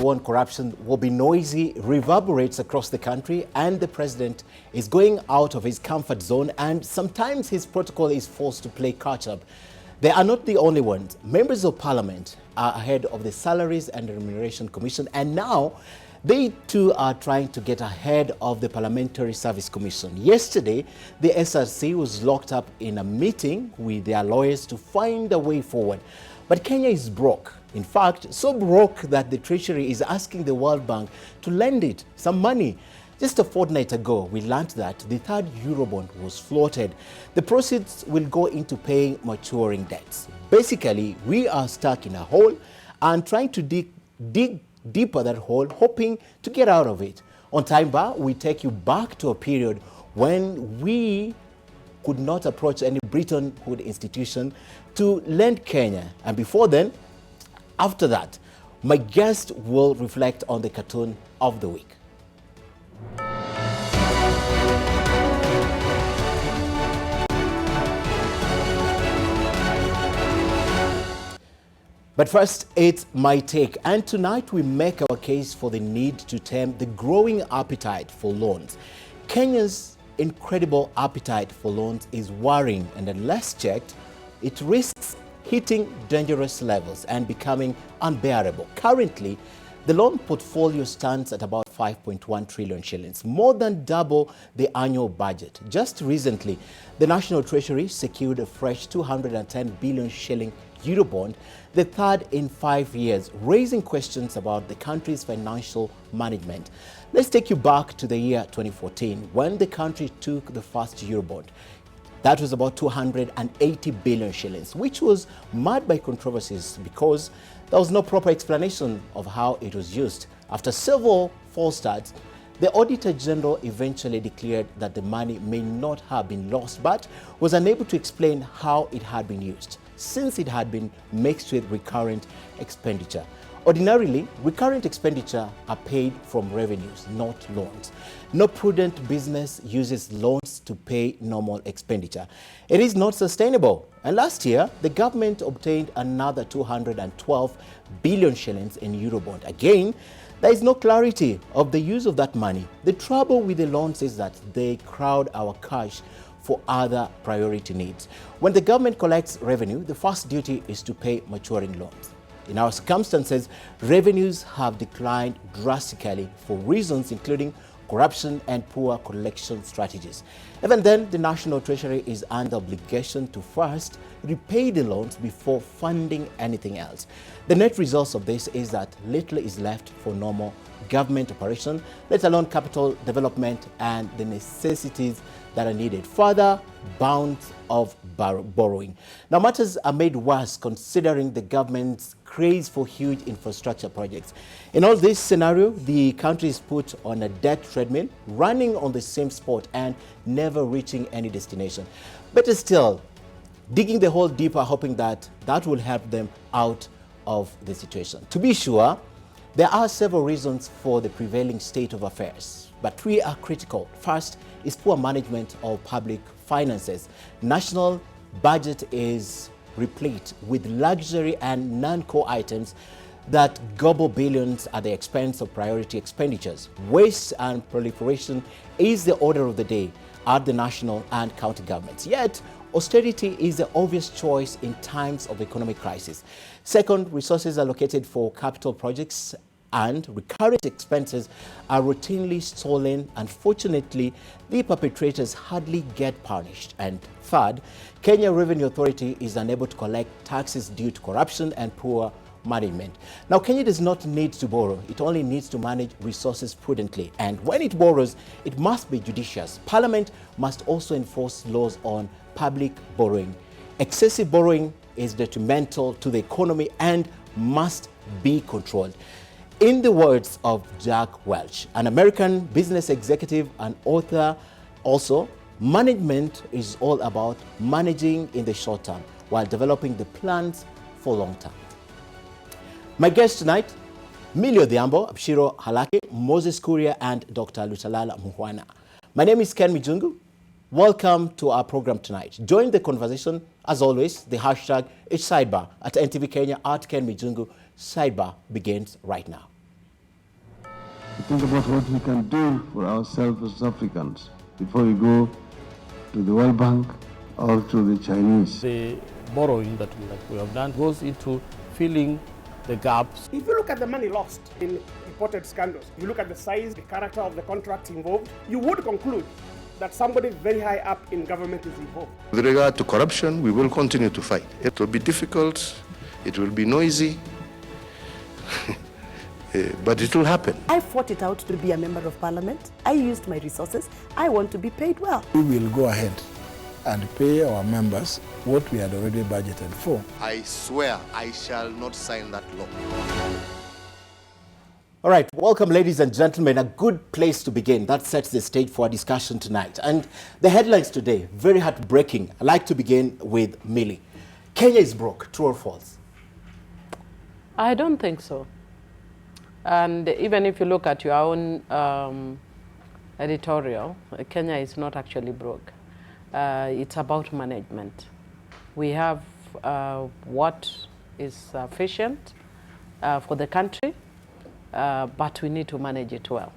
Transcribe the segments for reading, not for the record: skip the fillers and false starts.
Eurobond corruption will be noisy, reverberates across the country, and the president is going out of his comfort zone, and sometimes his protocol is forced to play catch-up. They are not the only ones. Members of parliament are ahead of the Salaries and Remuneration Commission, and now they too are trying to get ahead of the Parliamentary Service Commission. Yesterday, the SRC was locked up in a meeting with their lawyers to find a way forward. But Kenya is broke. In fact, so broke that the Treasury is asking the World Bank to lend it some money. Just a fortnight ago, we learned that the third Eurobond was floated. The proceeds will go into paying maturing debts. Basically, we are stuck in a hole and trying to dig deeper that hole, hoping to get out of it. On Time Bar, we take you back to a period when we could not approach any Bretton Woods institution to lend Kenya. And before then, after that, my guest will reflect on the cartoon of the week. But first, it's my take. And tonight we make our case for the need to tame the growing appetite for loans. Kenya's incredible appetite for loans is worrying, and unless checked, it risks hitting dangerous levels and becoming unbearable. Currently, the loan portfolio stands at about 5.1 trillion shillings, more than double the annual budget. Just recently, the National Treasury secured a fresh 210 billion shilling Eurobond, the third in 5 years, raising questions about the country's financial management. Let's take you back to the year 2014, when the country took the first Eurobond. That was about 280 billion shillings, which was marred by controversies because there was no proper explanation of how it was used. After several false starts, the Auditor General eventually declared that the money may not have been lost, but was unable to explain how it had been used, since it had been mixed with recurrent expenditure. Ordinarily, recurrent expenditure are paid from revenues, not loans. No prudent business uses loans to pay normal expenditure. It is not sustainable. And last year, the government obtained another 212 billion shillings in Eurobond. Again, there is no clarity of the use of that money. The trouble with the loans is that they crowd our cash for other priority needs. When the government collects revenue, the first duty is to pay maturing loans. In our circumstances, revenues have declined drastically for reasons including corruption and poor collection strategies. Even then, the National Treasury is under obligation to first repay the loans before funding anything else. The net result of this is that little is left for normal government operation, let alone capital development and the necessities that are needed. Further bounds of borrowing. Now, matters are made worse considering the government's craze for huge infrastructure projects. In all this scenario, the country is put on a debt treadmill, running on the same spot and never reaching any destination. Better still, digging the hole deeper, hoping that that will help them out of the situation. To be sure, there are several reasons for the prevailing state of affairs, but three are critical. First is poor management of public finances. National budget is replete with luxury and non-core items that gobble billions at the expense of priority expenditures. Waste and proliferation is the order of the day at the national and county governments. Yet, austerity is the obvious choice in times of economic crisis. Second, resources allocated for capital projects and recurrent expenses are routinely stolen. Unfortunately, the perpetrators hardly get punished. And third, Kenya Revenue Authority is unable to collect taxes due to corruption and poor management. Now, Kenya does not need to borrow. It only needs to manage resources prudently. And when it borrows, it must be judicious. Parliament must also enforce laws on public borrowing. Excessive borrowing is detrimental to the economy and must be controlled. In the words of Jack Welch, an American business executive and author, also, management is all about managing in the short term while developing the plans for long term. My guests tonight, Millie Odhiambo, Abshiro Halake, Moses Kuria, and Dr. Lutalala Muhwana. My name is Ken Mijungu. Welcome to our program tonight. Join the conversation, as always, the hashtag is Sidebar at NTV Kenya at Ken Mijungu. Sidebar begins right now. to think about what we can do for ourselves as Africans before we go to the World Bank or to the Chinese. The borrowing that we have done goes into filling the gaps. If you look at the money lost in reported scandals, if you look at the size, the character of the contracts involved, you would conclude that somebody very high up in government is involved. With regard to corruption, we will continue to fight. It will be difficult, it will be noisy, but it will happen. I fought it out to be a member of parliament. I used my resources. I want to be paid well. We will go ahead and pay our members what we had already budgeted for. I swear I shall not sign that law. All right, welcome ladies and gentlemen. A good place to begin. That sets the stage for our discussion tonight. And the headlines today, very heartbreaking. I'd like to begin with Millie. Kenya is broke, true or false? I don't think so. And even if you look at your own editorial, Kenya is not actually broke. It's about management. We have what is sufficient for the country, but we need to manage it well.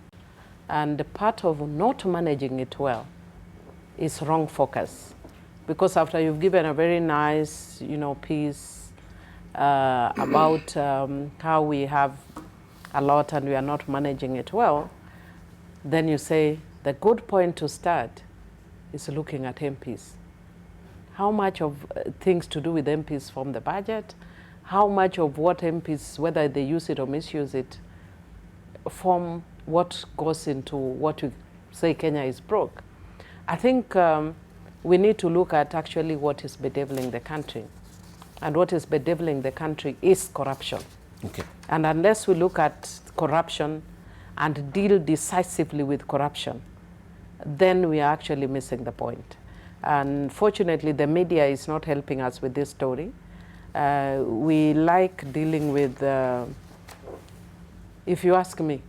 And part of not managing it well is wrong focus. Because after you've given a very nice, piece about how we have a lot and we are not managing it well, then you say the good point to start is looking at MPs. How much of things to do with MPs from the budget, how much of what MPs, whether they use it or misuse it, from what goes into what you say Kenya is broke. I think we need to look at actually what is bedeviling the country. And what is bedeviling the country is corruption. Okay. And unless we look at corruption and deal decisively with corruption, then we are actually missing the point. And fortunately, the media is not helping us with this story. We like dealing with, if you ask me,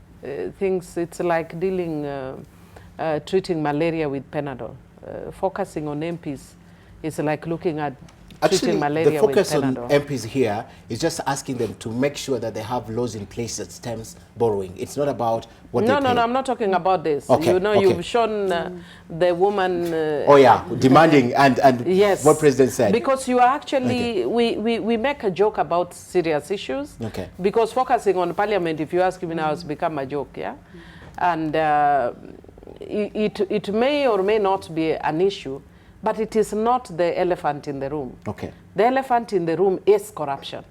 things, it's like treating malaria with Panadol. Focusing on MPs is like looking at Actually, malaria the focus with on Panadol. MPs here is just asking them to make sure that they have laws in place that stems borrowing. It's not about what they pay. No, I'm not talking about this. Okay, okay. You've shown the woman... oh yeah, demanding and yes, what President said. Because you are actually, we make a joke about serious issues. Okay. Because focusing on parliament, if you ask me now, has become a joke, yeah? And it may or may not be an issue, but it is not the elephant in the room. Okay. The elephant in the room is corruption.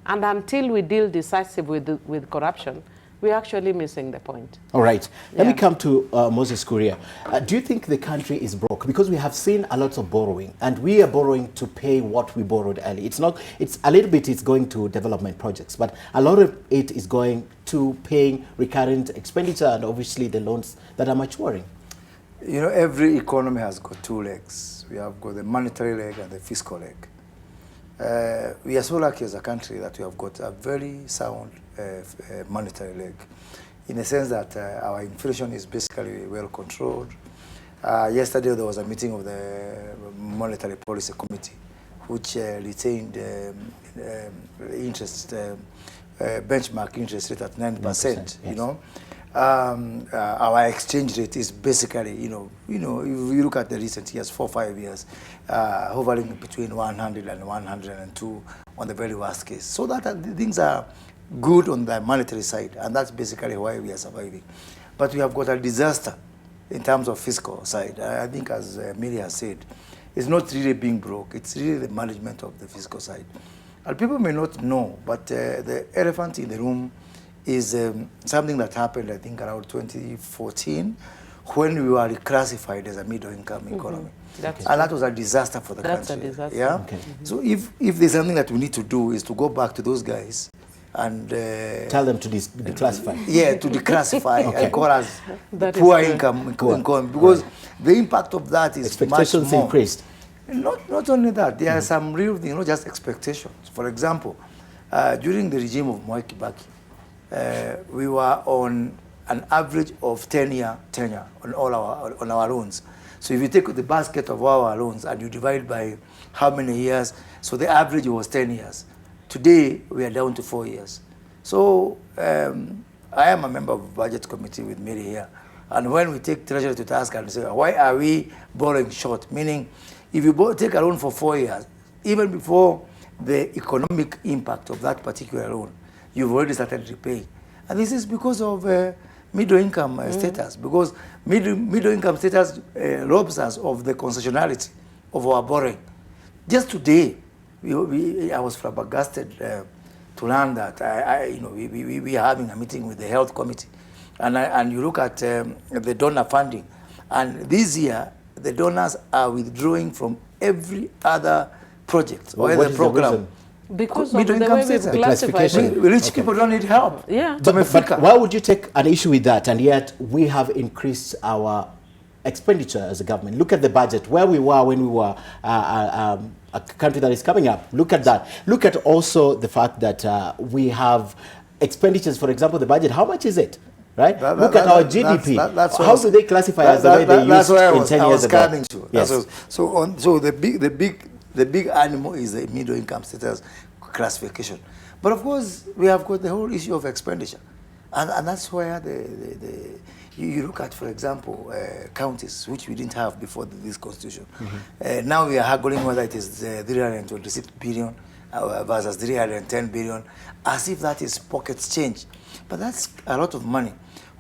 And until we deal decisively with corruption, we're actually missing the point. All right. Let me come to Moses Kuria. Do you think the country is broke? Because we have seen a lot of borrowing, and we are borrowing to pay what we borrowed early. It's not, it's a little bit it's going to development projects, but a lot of it is going to paying recurrent expenditure and obviously the loans that are maturing. You know, every economy has got two legs. We have got the monetary leg and the fiscal leg. We are so lucky as a country that we have got a very sound monetary leg, in the sense that our inflation is basically well controlled. Yesterday there was a meeting of the Monetary Policy Committee, which retained interest, benchmark interest rate at 9%. 9%, you know. Our exchange rate is basically, if you look at the recent years, 4 or 5 years, hovering between 100 and 102 on the very worst case. So that things are good on the monetary side, and that's basically why we are surviving. But we have got a disaster in terms of fiscal side. I think, as Amelia said, it's not really being broke, it's really the management of the fiscal side. And people may not know, but the elephant in the room is something that happened, I think, around 2014, when we were reclassified as a middle-income economy. And that was a disaster for the country. That's a disaster. Yeah? Okay. So if there's something that we need to do is to go back to those guys and... Tell them to declassify. Yeah, to declassify Okay. and call us That is poor good. income, because the impact of that is much Expectations more. increased. Not only that, there are some real things, not just expectations. For example, during the regime of Mwai Kibaki, we were on an average of 10-year tenure on our loans. So if you take the basket of our loans and you divide by how many years, so the average was 10 years. Today, we are down to 4 years. So I am a member of the budget committee with Mary here. And when we take Treasury to task and say, why are we borrowing short? Meaning, if you take a loan for 4 years, even before the economic impact of that particular loan, you've already started repaying. And this is because of middle income status, because middle income status robs us of the concessionality of our borrowing. Just today, I was flabbergasted to learn that we are having a meeting with the health committee, and you look at the donor funding, and this year the donors are withdrawing from every other project or other program. Because of the way we've classified it. Rich people don't need help. Yeah. But why would you take an issue with that, and yet we have increased our expenditure as a government? Look at the budget, where we were when we were a country that is coming up. Look at that. Look at also the fact that we have expenditures, for example, the budget. How much is it? Right? Look at our GDP. How do they classify as the way they used in 10 years ago? Yes. So the big animal is the middle income status classification. But of course, we have got the whole issue of expenditure. And that's where you look at, for example, counties, which we didn't have before this constitution. Now we are haggling whether it is 326 billion versus 310 billion, as if that is pocket change. But that's a lot of money.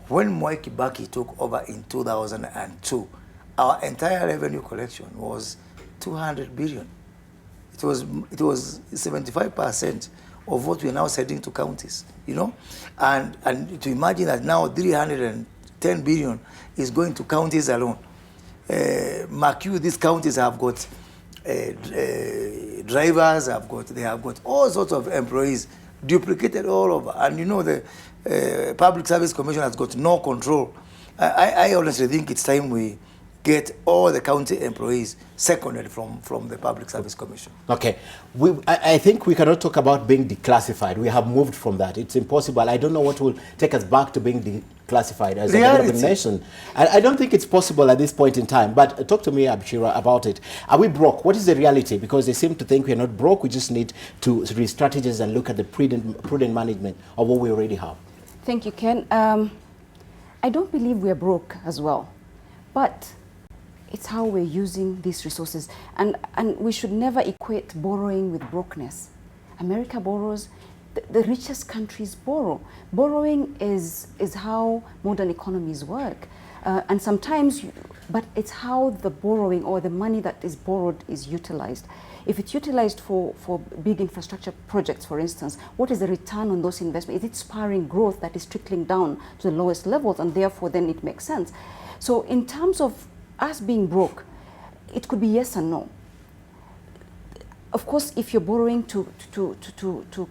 When Mwai Kibaki took over in 2002, our entire revenue collection was 200 billion. It was 75% of what we are now sending to counties, you know? And to imagine that now 310 billion is going to counties alone. Mark you, these counties have got drivers, they have got all sorts of employees duplicated all over. And you know, the Public Service Commission has got no control. I honestly think it's time we get all the county employees seconded from the Public Service Commission. Okay. I think we cannot talk about being declassified. We have moved from that. It's impossible. I don't know what will take us back to being declassified as a developing nation. I don't think it's possible at this point in time. But talk to me, Abshira, about it. Are we broke? What is the reality? Because they seem to think we're not broke. We just need to re-strategize and look at the prudent management of what we already have. Thank you, Ken. I don't believe we're broke as well. But it's how we're using these resources. And we should never equate borrowing with brokenness. America borrows, the richest countries borrow. Borrowing is how modern economies work. And sometimes, but it's how the borrowing or the money that is borrowed is utilized. If it's utilized for big infrastructure projects, for instance, what is the return on those investments? Is it spurring growth that is trickling down to the lowest levels, and therefore then it makes sense? So in terms of us being broke, it could be yes and no. Of course, if you're borrowing to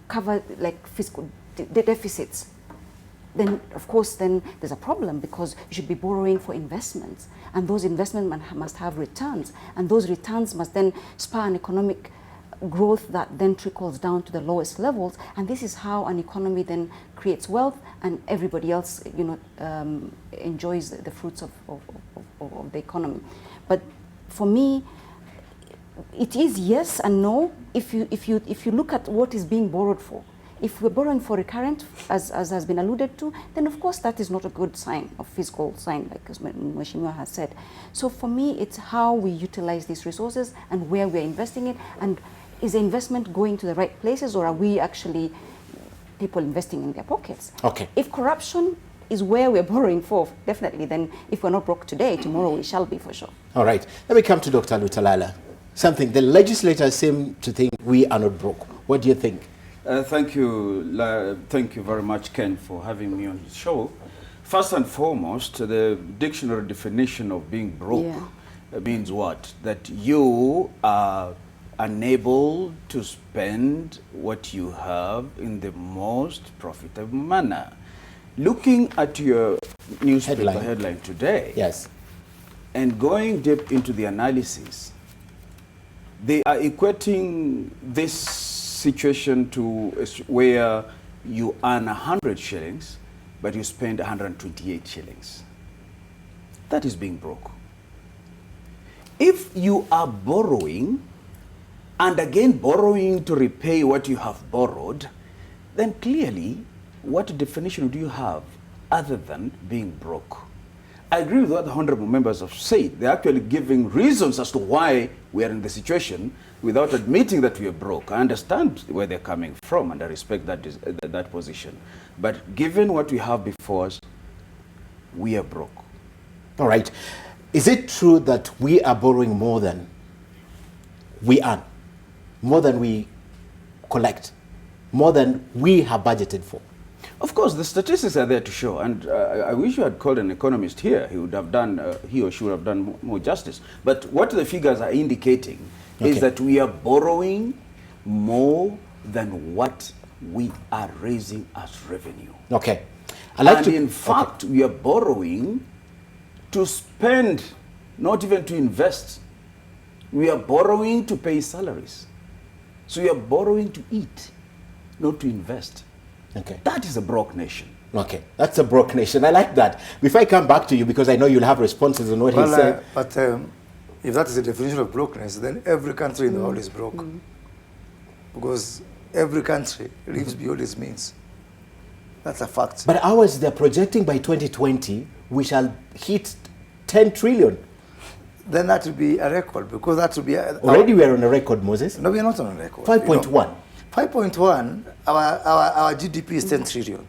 cover like fiscal deficits, then of course then there's a problem, because you should be borrowing for investments, and those investments must have returns, and those returns must then spur an economic growth that then trickles down to the lowest levels, and this is how an economy then creates wealth, and everybody else, you know, enjoys the fruits of the economy. But for me, it is yes and no. If you look at what is being borrowed for, if we're borrowing for recurrent, as has been alluded to, then of course that is not a good sign of fiscal sign, like as Mheshimiwa has said. So for me, it's how we utilize these resources and where we're investing it, and is the investment going to the right places, or are we actually people investing in their pockets? Okay. If corruption is where we're borrowing for, definitely, then if we're not broke today, tomorrow we shall be for sure. All right. Let me come to Dr. Lutalala. Something, the legislators seem to think we are not broke. What do you think? Thank you very much, Ken, for having me on the show. First and foremost, the dictionary definition of being broke means what? That you are unable to spend what you have in the most profitable manner. Looking at your newspaper headline today, yes, and going deep into the analysis, they are equating this situation to where you earn 100 shillings, but you spend 128 shillings. That is being broke. If you are borrowing, and again borrowing to repay what you have borrowed, then clearly what definition do you have other than being broke? I agree with what the honorable members have said. They're actually giving reasons as to why we are in the situation without admitting that we are broke. I understand where they're coming from, and I respect that position. But given what we have before us, we are broke. All right. Is it true that we are borrowing more than we earn, more than we collect, more than we have budgeted for? Of course, the statistics are there to show, and I wish you had called an economist here. He would have done, he or she would have done more justice. But what the figures are indicating is that we are borrowing more than what we are raising as revenue. Okay. In fact, we are borrowing to spend, not even to invest. We are borrowing to pay salaries. So we are borrowing to eat, not to invest. Okay. That is a broke nation. Okay, that's a broke nation. I like that. Before I come back to you, because I know you'll have responses on what he said. But if that is the definition of brokenness, then every country in the world is broke. Because every country lives beyond its means. That's a fact. But ours, they're projecting by 2020, we shall hit 10 trillion. Then that will be a record, because that will be... Already we are on a record, Moses. No, we are not on a record. 5.1. 5.1, our GDP is 10 trillion.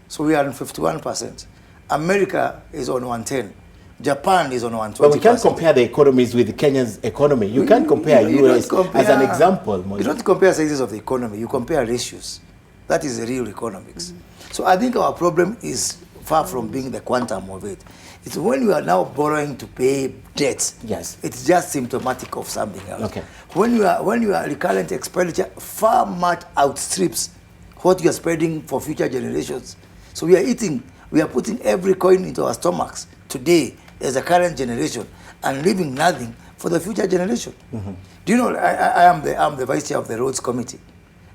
So we are on 51%. America is on 110. Japan is on 120%. But we can't compare the economies with Kenya's economy. You can't compare US as an example, Moses. You don't compare sizes of the economy, you compare ratios. That is the real economics. So I think our problem is far from being the quantum of it. It's when we are now borrowing to pay debts. Yes. It's just symptomatic of something else. Okay. When your recurrent expenditure far much outstrips what you are spending for future generations. So we are putting every coin into our stomachs today as a current generation and leaving nothing for the future generation. Do you know, I am the vice chair of the roads committee.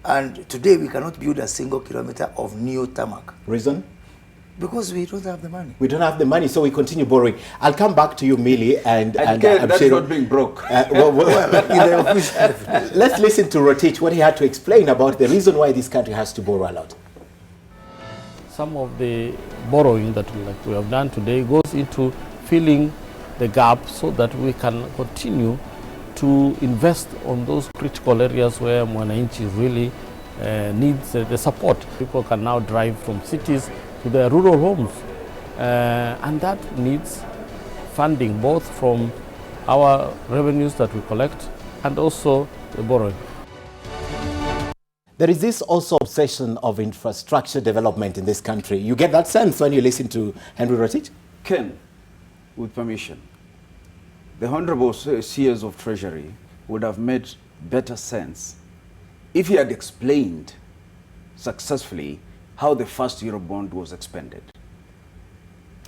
And today we cannot build a single kilometer of new tarmac. Reason? Because we don't have the money. We don't have the money, so we continue borrowing. I'll come back to you, Millie, and that's not being broke. Let's listen to Rotich, what he had to explain about the reason why this country has to borrow a lot. Some of the borrowing that we have done today goes into filling the gap so that we can continue to invest on those critical areas where Mwananchi really needs the support. People can now drive from cities to their rural homes, and that needs funding both from our revenues that we collect and also the borrowing. There is this also obsession of infrastructure development in this country. You get that sense when you listen to Henry Rotich? Ken, with permission, the Honorable CS of Treasury would have made better sense if he had explained successfully how the first Eurobond was expended.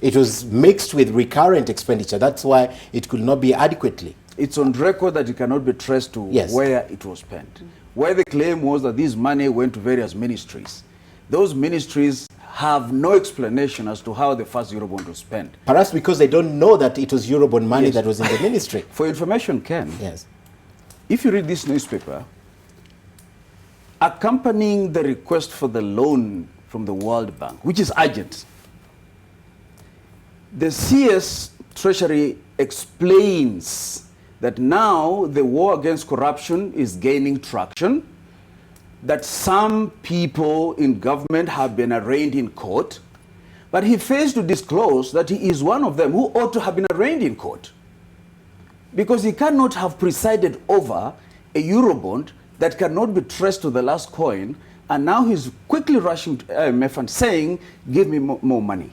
It was mixed with recurrent expenditure. That's why it could not be adequately. It's on record that it cannot be traced to where it was spent. Where the claim was that this money went to various ministries. Those ministries have no explanation as to how the first Eurobond was spent. Perhaps because they don't know that it was Eurobond money that was in the ministry. For information, Ken, yes, if you read this newspaper, accompanying the request for the loan from the World Bank, which is urgent, the CS Treasury explains that now the war against corruption is gaining traction, that some people in government have been arraigned in court, but he fails to disclose that he is one of them who ought to have been arraigned in court, because he cannot have presided over a Eurobond that cannot be traced to the last coin, and now he's quickly rushing to IMF and saying, give me more money.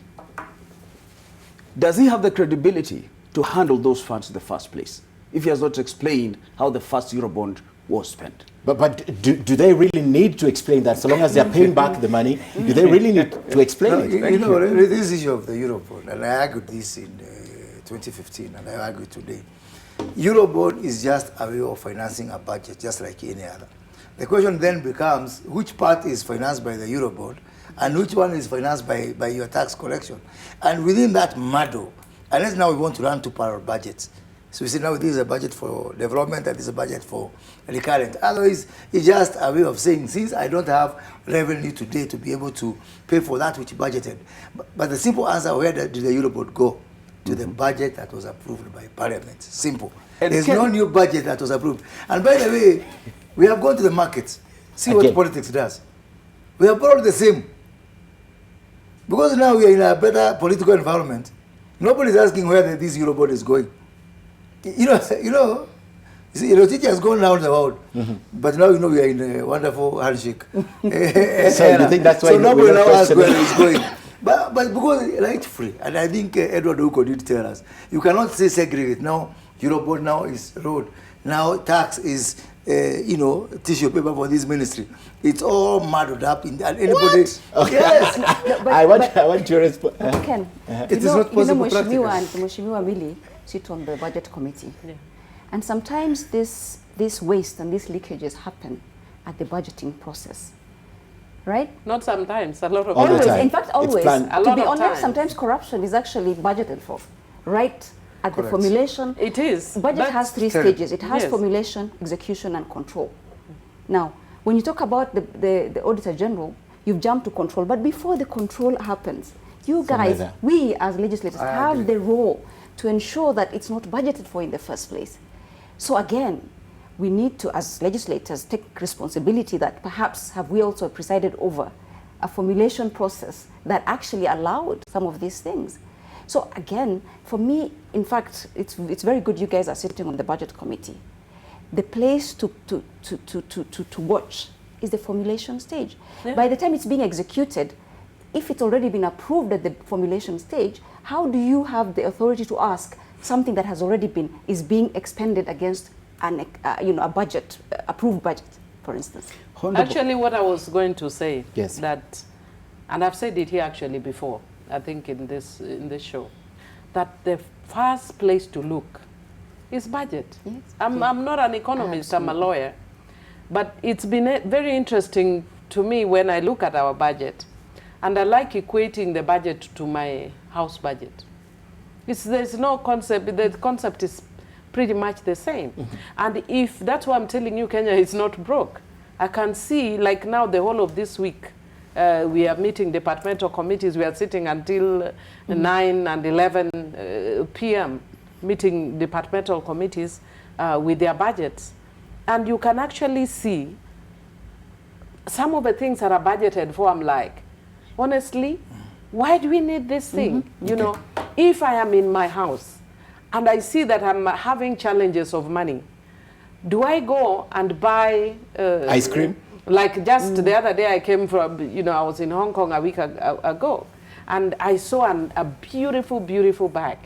Does he have the credibility to handle those funds in the first place if he has not explained how the first Eurobond was spent? But do they really need to explain that? So long as they're paying back the money, do they really need to explain it? You know, this issue of the Eurobond, and I argued this in 2015, and I argue today. Eurobond is just a way of financing a budget, just like any other. The question then becomes, which part is financed by the Eurobond, and which one is financed by your tax collection? And within that muddle, unless now we want to run two parallel budgets, So we say now this is a budget for development and this is a budget for recurrent. Otherwise, it's just a way of saying, since I don't have revenue today to be able to pay for that which budgeted. But the simple answer, where did the Eurobond go? To the budget that was approved by Parliament. Simple. And there's no new budget that was approved. And by the way, we have gone to the markets. See what politics does. We have borrowed the same. Because now we are in a better political environment, nobody's asking where this Eurobond is going. You see, teacher has gone around the world, but now we are in a wonderful handshake. So you think that's why? So nobody now asks where it's going. But because it's free, and I think Edward Uko did tell us, you cannot say segregate. Now Eurobond now is road. Now tax is tissue paper for this ministry. It's all muddled up in and anybody. Okay. Yes. No, I want to respond. Ken, It is not possible practically. Mheshimiwa Mili sit on the budget committee. Yeah. And sometimes this waste and these leakages happen at the budgeting process. Right? Not sometimes, a lot of always. times. In fact, always. To be honest, sometimes corruption is actually budgeted for. Right? At the formulation. It is. Budget has three stages. It has formulation, execution, and control. Now, when you talk about the Auditor General, you've jumped to control. But before the control happens, you guys, we as legislators have the role to ensure that it's not budgeted for in the first place. So again, we need to, as legislators, take responsibility that perhaps have we also presided over a formulation process that actually allowed some of these things. So again, for me, in fact, it's very good you guys are sitting on the budget committee. The place to watch is the formulation stage. Yeah. By the time it's being executed, if it's already been approved at the formulation stage, how do you have the authority to ask something that has already is being expended against a budget, approved budget, for instance? Actually, what I was going to say, yes, that, and I've said it here actually before, I think in this show, that the first place to look is budget. Yes. I'm not an economist, I'm a lawyer, but it's been very interesting to me when I look at our budget, and I like equating the budget to my house budget. There's no concept, the concept is pretty much the same. And if that's why I'm telling you Kenya is not broke, I can see, like now the whole of this week, we are meeting departmental committees. We are sitting until 9 and 11 p.m. meeting departmental committees with their budgets. And you can actually see some of the things that are budgeted for. I'm like, honestly, why do we need this thing? You know, if I am in my house and I see that I'm having challenges of money, do I go and buy ice cream? Like just the other day I came from, I was in Hong Kong a week ago, and I saw a beautiful, beautiful bag.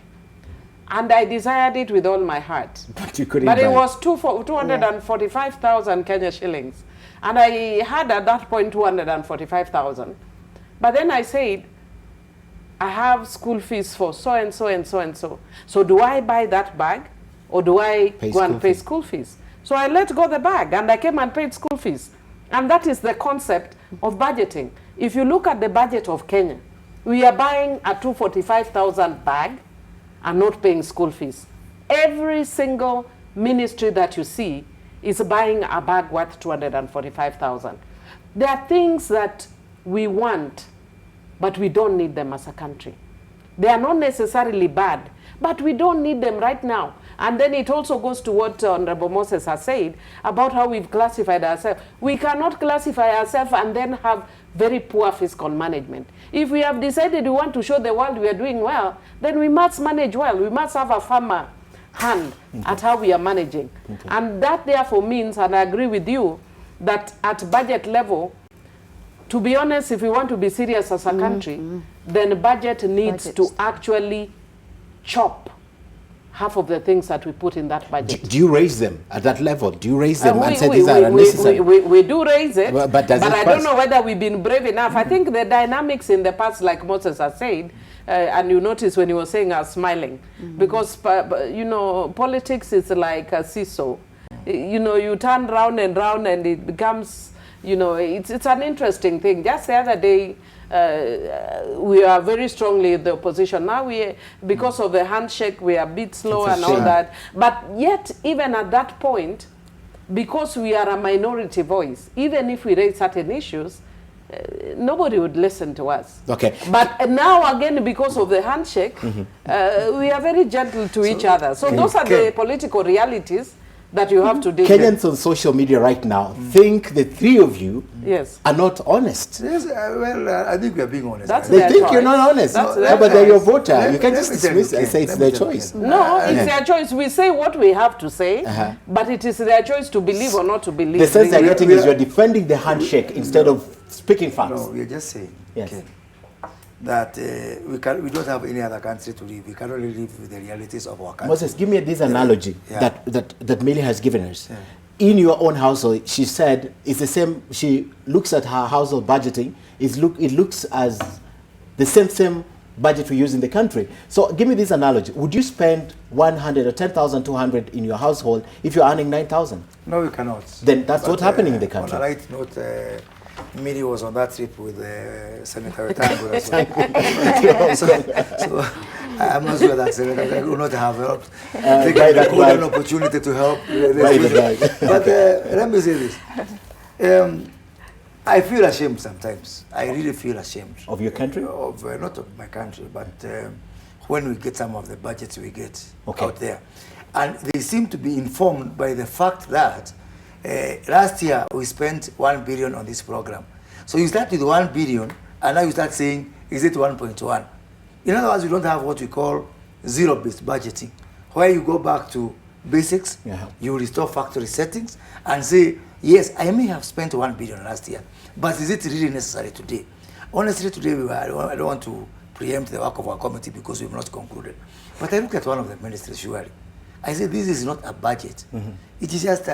And I desired it with all my heart. But you couldn't But buy it was 245,000 Kenya shillings. And I had at that point 245,000. But then I said, I have school fees for so and so and so and so. So do I buy that bag, or do I go and pay school fees? So I let go the bag, and I came and paid school fees. And that is the concept of budgeting. If you look at the budget of Kenya, we are buying a 245,000 bag and not paying school fees. Every single ministry that you see is buying a bag worth 245,000. There are things that we want, but we don't need them as a country. They are not necessarily bad, but we don't need them right now. And then it also goes to what Honorable Moses has said about how we've classified ourselves. We cannot classify ourselves and then have very poor fiscal management. If we have decided we want to show the world we are doing well, then we must manage well. We must have a firmer hand at how we are managing. And that therefore means, and I agree with you, that at budget level, to be honest, if we want to be serious as a country, then budget needs to actually chop half of the things that we put in that budget. Do you raise them at that level? Do you raise them and say these are unnecessary? We do raise it, but I don't know whether we've been brave enough. I think the dynamics in the past, like Moses has said, and you notice when he was saying, I was smiling, because politics is like a seesaw. You turn round and it becomes, it's an interesting thing. Just the other day, we are very strongly in the opposition. Now, because of the handshake, we are a bit slow and all that. But yet, even at that point, because we are a minority voice, even if we raise certain issues, nobody would listen to us. Okay. But now again, because of the handshake, we are very gentle to each other. So those are the political realities that you have to deal with. Kenyans on social media right now think the three of you are not honest. Yes, well, I think we are being honest. They think you're not honest. But they're your voter. You can just dismiss and say it's their choice. No, it's their choice. We say what we have to say, but it is their choice to believe or not to believe. The sense they're getting is you're defending the handshake instead of speaking facts. No, we're just saying that we don't have any other country to live. We can only live with the realities of our country. Moses, give me this analogy that Millie has given us. In your own household, she said it's the same. She looks at her household budgeting. It looks as the same budget we use in the country. So give me this analogy. Would you spend 100 or 10,200 in your household if you're earning 9,000? No, you cannot. Then that's what's happening in the country. On a light note, Miri was on that trip with Senator Tango as well. so I'm not sure that Senator would not have helped. They could an opportunity to help. But let me say this. I feel ashamed sometimes. I really feel ashamed. Of your country? Not of my country, but when we get some of the budgets we get out there. And they seem to be informed by the fact that last year we spent 1 billion on this program. So you start with 1 billion and now you start saying, is it 1.1? In other words, we don't have what we call zero-based budgeting, where you go back to basics, you restore factory settings and say, yes, I may have spent 1 billion last year, but is it really necessary today? Honestly, today I don't want to preempt the work of our committee because we've not concluded. But I look at one of the ministries, surely. I say this is not a budget. It is just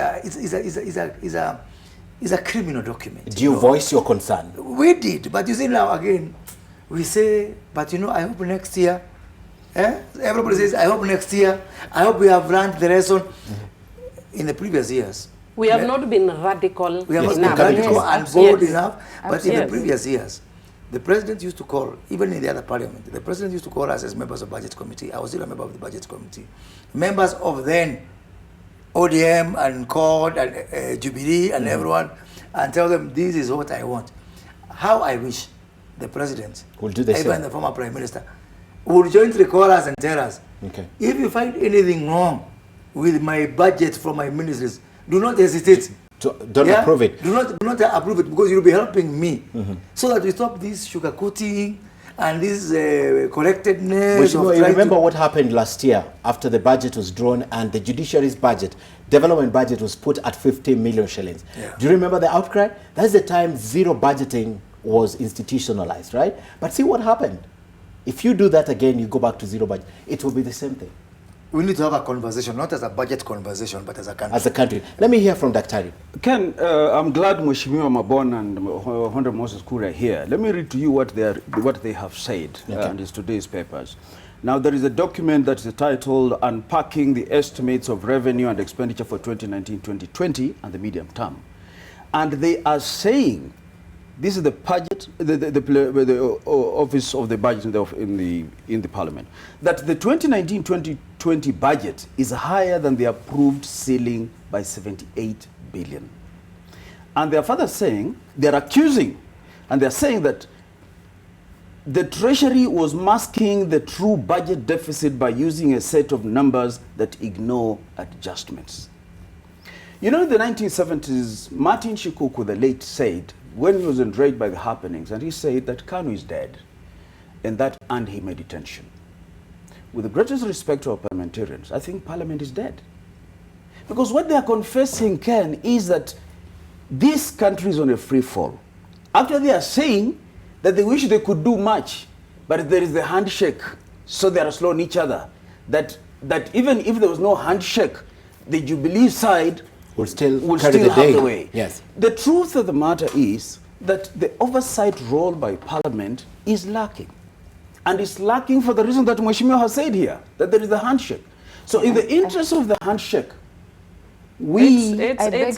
it's a criminal document. Do you voice your concern? We did, but you see now again, we say, but I hope next year. Everybody says, I hope next year. I hope we have learned the lesson. In the previous years, we have not been radical. We have not been radical and bold enough. But in the previous years, the president used to call, even in the other parliament, the president used to call us as members of the budget committee. I was still a member of the budget committee. Members of then ODM and CORD and Jubilee and everyone, and tell them this is what I want. How I wish the president, will do the even the former prime minister, would jointly call us and tell us, if you find anything wrong with my budget from my ministries, do not hesitate. Don't approve it. Do not approve it because you'll be helping me. So that we stop this sugarcoating and this correctedness. Remember what happened last year after the budget was drawn and the judiciary's budget, development budget was put at 50 million shillings. Do you remember the outcry? That's the time zero budgeting was institutionalized, right? But see what happened. If you do that again, you go back to zero budget, it will be the same thing. We need to have a conversation, not as a budget conversation, but as a country. As a country. Let me hear from Dr. Ken, I'm glad Mheshimiwa Mabon and Honorable Moses Kura are here. Let me read to you what they have said in today's papers. Now, there is a document that is titled Unpacking the Estimates of Revenue and Expenditure for 2019-2020 and the Medium Term. And they are saying, this is the budget, the office of the budget in the parliament, that the 2019-2020 budget is higher than the approved ceiling by 78 billion. And they are further saying, they are accusing, and they are saying that the Treasury was masking the true budget deficit by using a set of numbers that ignore adjustments. In the 1970s, Martin Shikuku, the late, said, when he was enraged by the happenings, and he said that Kanu is dead, and that earned him a detention. With the greatest respect to our parliamentarians, I think Parliament is dead. Because what they are confessing, Ken, is that this country is on a free fall. Actually, they are saying that they wish they could do much, but there is the handshake, so they are slow on each other. That even if there was no handshake, the Jubilee side will still have the way. Yes. The truth of the matter is that the oversight role by Parliament is lacking. And it's lacking for the reason that Mheshimiwa has said here, that there is a handshake. So in the interest of the handshake, It's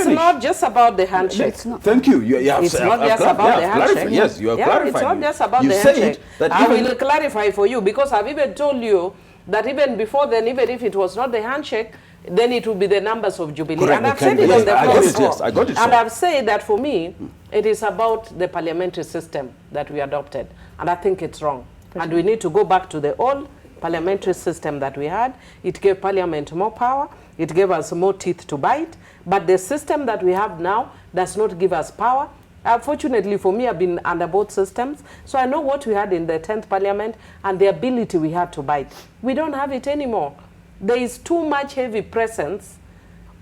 not just about the handshake. Thank you. It's not just about the handshake. Yes, you have clarified. It's not just about the handshake. I will clarify for you, because I've even told you that even before then, even if it was not the handshake, then it would be the numbers of Jubilee. Correct. And I've said it on the floor. I got it. And I've said that for me, it is about the parliamentary system that we adopted. And I think it's wrong. And we need to go back to the old parliamentary system that we had. It gave Parliament more power. It gave us more teeth to bite. But the system that we have now does not give us power. Fortunately for me, I've been under both systems. So I know what we had in the 10th Parliament and the ability we had to bite. We don't have it anymore. There is too much heavy presence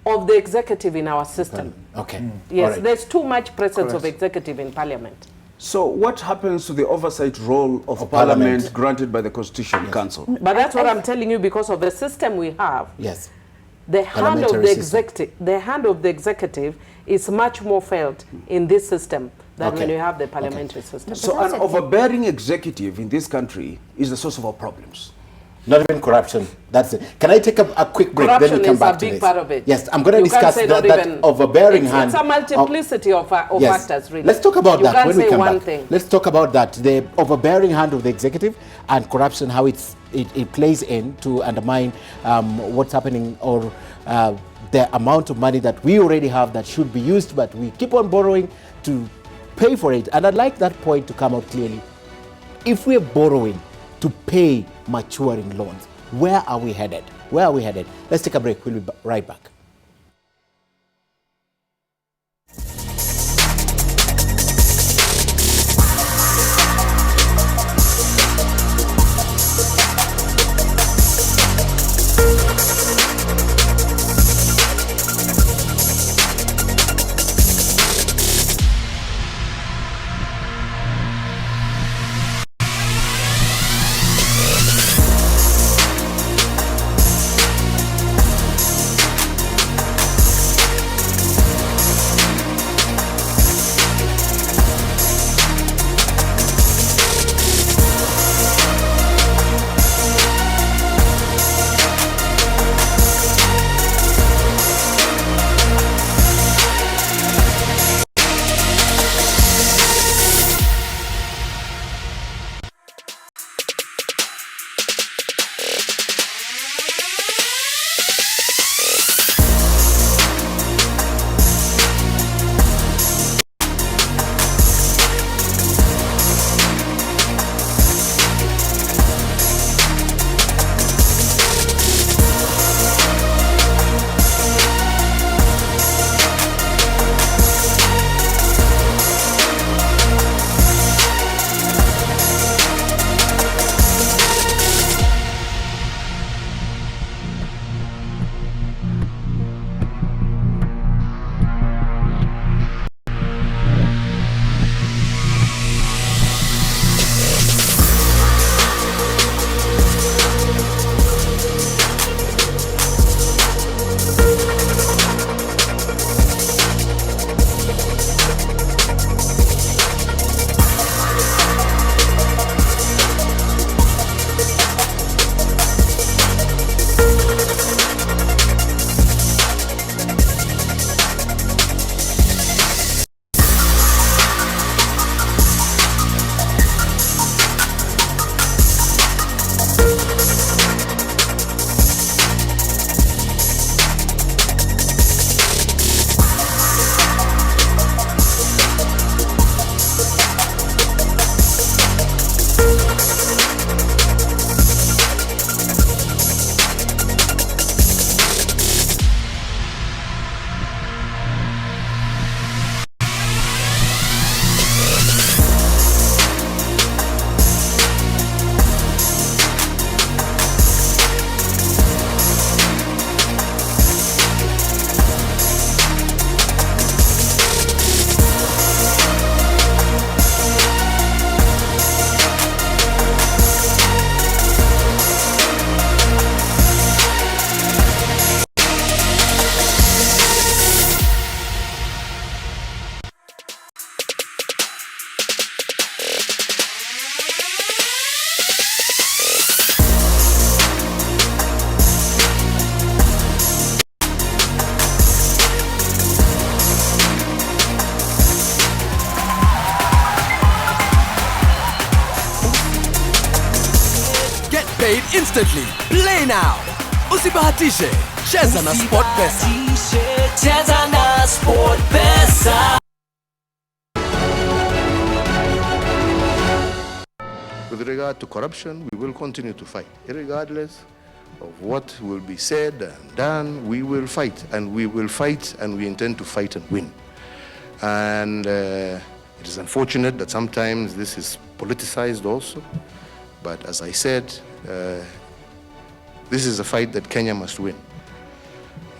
of the executive in our system. Okay. Yes, there's too much presence of executive in Parliament. So what happens to the oversight role of Parliament granted by the Constitution Council? But that's what I'm telling you, because of the system we have. Yes. The hand of the executive is much more felt in this system than when you have the parliamentary system. So an overbearing executive in this country is the source of our problems. Not even corruption. That's it. Can I take a quick break? Corruption then we come back is a to big this. part of it. Yes, I'm going to discuss that overbearing hand. It's a multiplicity of factors, really. Let's talk about that when we come back. Thing. Let's talk about that, the overbearing hand of the executive and corruption, how it plays in to undermine what's happening, or the amount of money that we already have that should be used, but we keep on borrowing to pay for it. And I'd like that point to come out clearly. If we're borrowing to pay maturing loans, where are we headed? Where are we headed? Let's take a break. We'll be right back. paid instantly. Play now. Usibahatishe. Cheza na SportPesa. Cheza na SportPesa. With regard to corruption, we will continue to fight. Irregardless of what will be said and done, we will fight, and we will fight, and we intend to fight and win. And it is unfortunate that sometimes this is politicized also, but as I said, this is a fight that Kenya must win.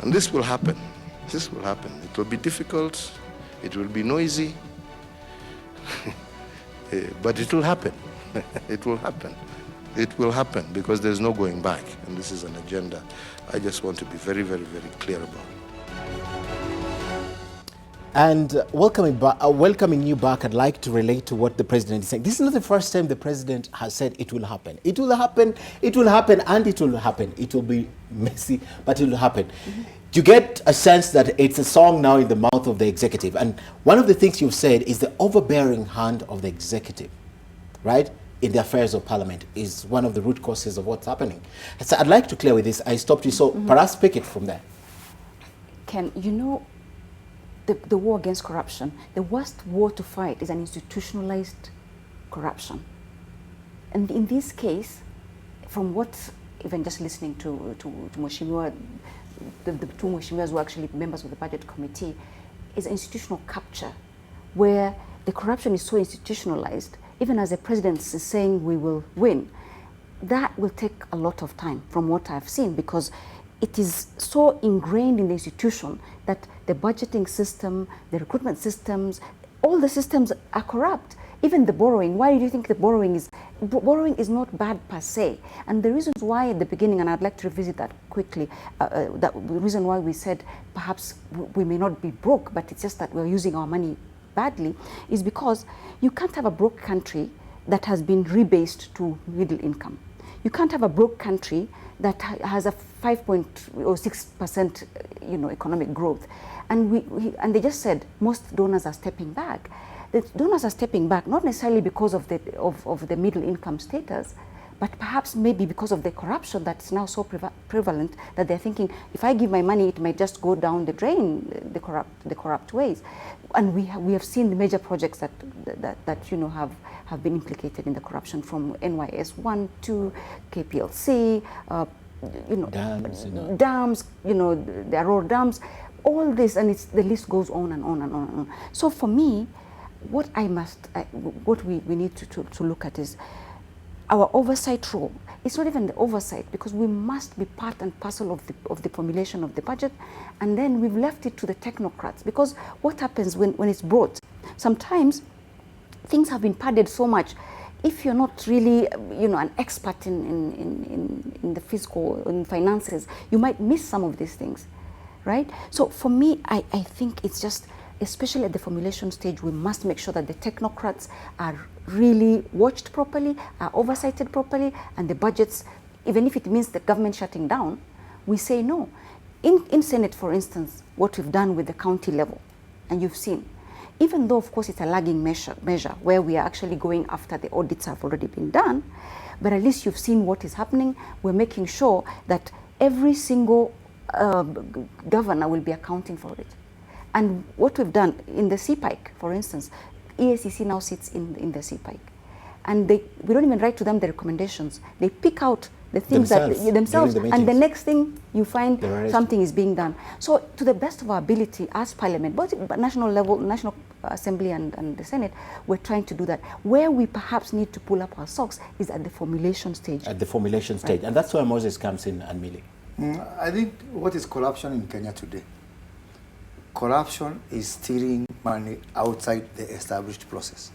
And this will happen. This will happen. It will be difficult, it will be noisy, but it will happen. It will happen. It will happen because there's no going back, and this is an agenda I just want to be very, very, very clear about. And welcoming you back, I'd like to relate to what the president is saying. This is not the first time the president has said it will happen. It will happen, it will happen, and it will happen. It will be messy, but it will happen. Mm-hmm. You get a sense that it's a song now in the mouth of the executive. And one of the things you've said is the overbearing hand of the executive, right, in the affairs of parliament is one of the root causes of what's happening. So I'd like to clear with this. I stopped you, so perhaps pick it from there. Ken, you know, the war against corruption, the worst war to fight is an institutionalized corruption. And in this case, from what, even just listening to Mheshimiwa, the two Mheshimiwas who are actually members of the budget committee, is institutional capture, where the corruption is so institutionalized, even as the president is saying we will win, that will take a lot of time from what I've seen, because it is so ingrained in the institution that the budgeting system, the recruitment systems, all the systems are corrupt. Even the borrowing, why do you think the borrowing is not bad per se? And the reasons why at the beginning, and I'd like to revisit that quickly, the reason why we said perhaps we may not be broke, but it's just that we're using our money badly, is because you can't have a broke country that has been rebased to middle income. You can't have a broke country that has a 5.6% economic growth. And they just said most donors are stepping back. The donors are stepping back not necessarily because of the middle income status, but perhaps maybe because of the corruption that's now so prevalent that they're thinking, if I give my money, it might just go down the drain, the corrupt ways. And we have seen the major projects that have been implicated in the corruption, from NYS 1 to KPLC, dams, the Aurora dams, all this, and the list goes on and on and on and on. So for me, what we need to look at is our oversight role. It's not even the oversight, because we must be part and parcel of the formulation of the budget, and then we've left it to the technocrats. Because what happens when it's brought, sometimes things have been padded so much. If you're not really, an expert in the fiscal, in finances, you might miss some of these things, right? So for me, I think it's just, especially at the formulation stage, we must make sure that the technocrats are really watched properly, are oversighted properly, and the budgets, even if it means the government shutting down, we say no. In Senate, for instance, what we've done with the county level, and you've seen, even though, of course, it's a lagging measure where we are actually going after the audits have already been done, but at least you've seen what is happening. We're making sure that every single governor will be accounting for it. And what we've done in the CPIC, for instance, EACC now sits in the CPIC. And we don't even write to them the recommendations. They pick out the things themselves, and the next thing you find something is being done. So to the best of our ability as Parliament, both at national level, National Assembly and the Senate, we're trying to do that. Where we perhaps need to pull up our socks is at the formulation stage. At the formulation stage. And that's where Moses comes in, and Millie. I think what is corruption in Kenya today? Corruption is stealing money outside the established process.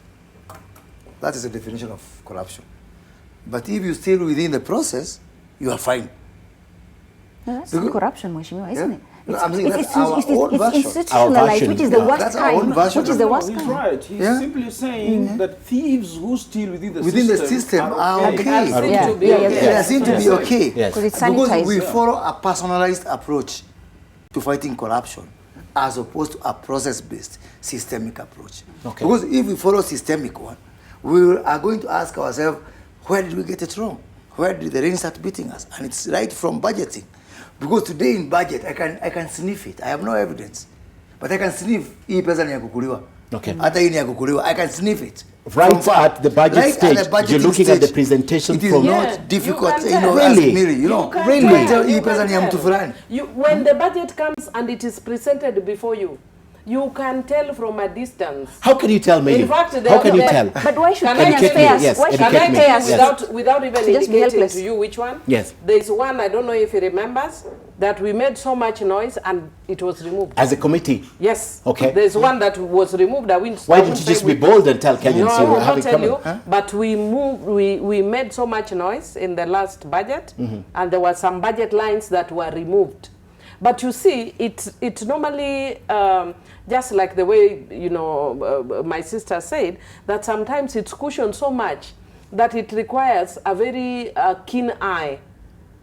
That is the definition of corruption. But if you steal within the process, you are fine. No, that's not corruption, Mheshimiwa, isn't it? No, I'm saying that's our own version. Institutionalized, which is the worst kind. Which is the worst kind. He's right. He's simply saying that thieves who steal within the system are okay. They seem to be okay. Because it's sanitized. Because we follow a personalized approach to fighting corruption, as opposed to a process-based systemic approach. Okay. Because if we follow systemic one, we are going to ask ourselves, where did we get it wrong? where did the rain start beating us? And it's right from budgeting. Because today in budget, I can sniff it. I have no evidence. But I can sniff hii pesa ni ya kukuliwa. Okay. Hata hii ni ya kukuliwa. I can sniff it. Right at the budget stage, you're looking at the presentation. It is not difficult, really? Hii pesa ni ya mtu fulani. When the budget comes and it is presented before you, you can tell from a distance. How can you tell, Mayur? In fact, how can you tell? But why should educate me? Yes, why educate can me. I tell without even indicating to you which one? Yes. There's one, I don't know if he remembers, that we made so much noise and it was removed. As a committee? Yes. Okay. There's one that was removed. Why didn't you just be bold and tell Kenyans? No, I will not tell you. Huh? But we made so much noise in the last budget, and there were some budget lines that were removed. But you see, it's normally just like the way, you know, my sister said, that sometimes it's cushioned so much that it requires a very keen eye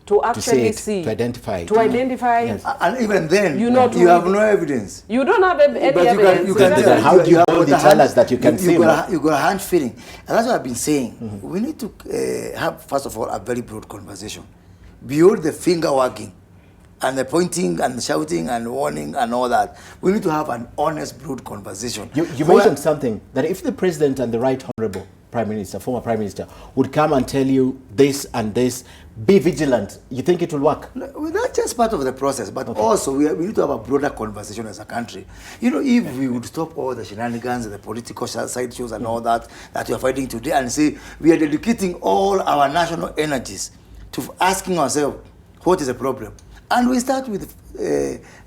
to actually see, to identify. Yes. And even then, you have no evidence. You don't have any evidence. You can tell. How do you tell us that you can see? You got a hand feeling. And that's what I've been saying. We need to have, first of all, a very broad conversation. Beyond the finger wagging and the pointing and the shouting and warning and all that, we need to have an honest, broad conversation. You mentioned something, that if the president and the right honorable prime minister, former prime minister, would come and tell you this and this, be vigilant, you think it will work? Well, that's just part of the process, but also we need to have a broader conversation as a country. You know, if we would stop all the shenanigans, the political side shows and all that we are fighting today, and say we are dedicating all our national energies to asking ourselves, what is the problem? And we start with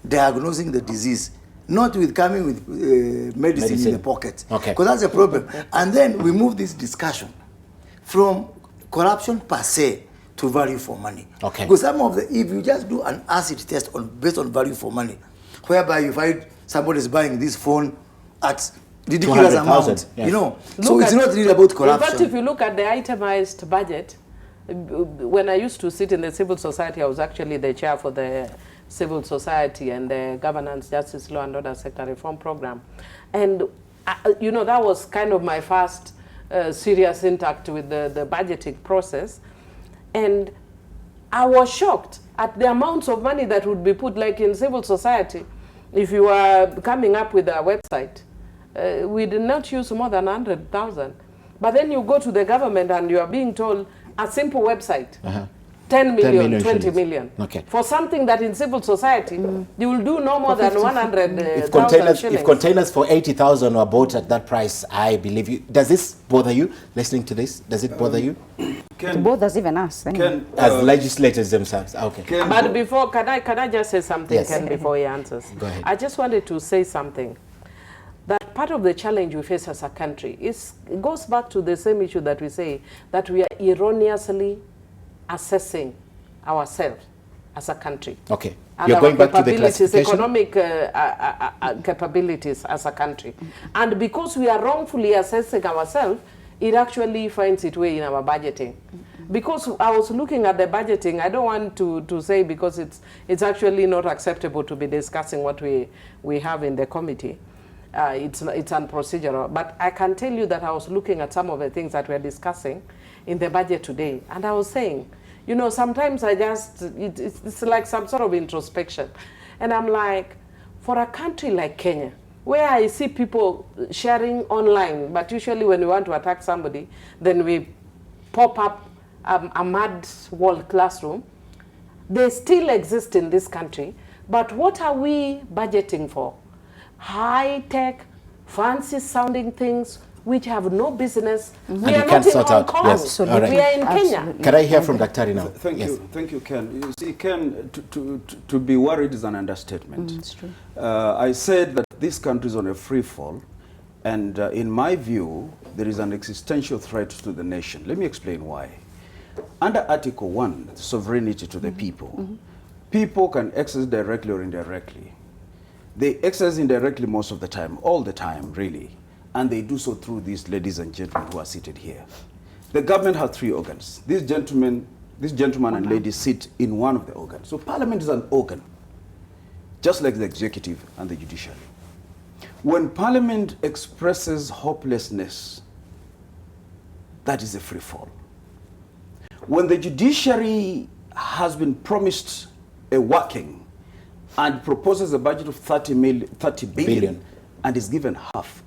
diagnosing the disease, not with coming with medicine in the pocket. Okay. Because that's the problem. And then we move this discussion from corruption per se to value for money. Okay. Because if you just do an acid test based on value for money, whereby you find somebody is buying this phone at ridiculous amount, yes. you know. So it's not really about corruption. In fact, if you look at the itemized budget, when I used to sit in the civil society, I was actually the chair for the civil society and the governance, justice, law and order sector reform program. And, you know, that was kind of my first serious intact with the budgeting process. And I was shocked at the amounts of money that would be put, like in civil society. If you are coming up with a website, we did not use more than 100,000. But then you go to the government and you are being told a simple website, 10 million, 20 million. Okay. For something that in civil society, you will do no more than 100,000 shillings. If containers for 80,000 were bought at that price, I believe you. Does this bother you, listening to this? Does it bother you? It bothers even us. As legislators themselves. Okay. But before, can I just say something, yes. Ken, before he answers? Go ahead. I just wanted to say something. That part of the challenge we face as a country it goes back to the same issue that we say, that we are erroneously assessing ourselves as a country. Okay. And You're our going back to the capabilities, classification? economic capabilities as a country. And because we are wrongfully assessing ourselves, it actually finds its way in our budgeting. Because I was looking at the budgeting, I don't want to say, because it's actually not acceptable to be discussing what we have in the committee. It's unprocedural. But I can tell you that I was looking at some of the things that we're discussing in the budget today. And I was saying, you know, sometimes it's like some sort of introspection. And I'm like, for a country like Kenya, where I see people sharing online, but usually when we want to attack somebody, then we pop up a mad wall classroom. They still exist in this country, but what are we budgeting for? High-tech, fancy-sounding things which have no business. We are not in Hong Kong. Yes. We are in Kenya. Can I hear from Daktari now? Thank you, Ken. You see, Ken, to be worried is an understatement. It's true. I said that this country is on a free fall, and in my view, there is an existential threat to the nation. Let me explain why. Under Article 1, sovereignty to the people, people can access directly or indirectly. They access indirectly most of the time, all the time, really. And they do so through these ladies and gentlemen who are seated here. The government has 3 organs. These gentlemen and ladies sit in one of the organs. So Parliament is an organ, just like the executive and the judiciary. When Parliament expresses hopelessness, that is a free fall. When the judiciary has been promised a working and proposes a budget of 30 billion and is given half,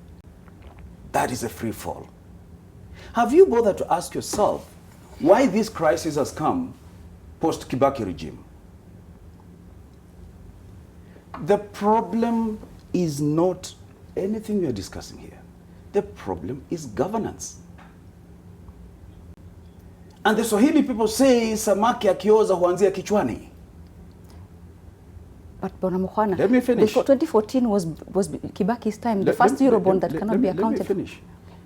that is a free fall. Have you bothered to ask yourself why this crisis has come post-Kibaki regime? The problem is not anything we are discussing here. The problem is governance. And the Swahili people say, samaki akioza huanzia kichwani. But Bwana Mukhwana, let me finish. 2014 was Kibaki's time, the first Eurobond that cannot be accounted for. Let me finish.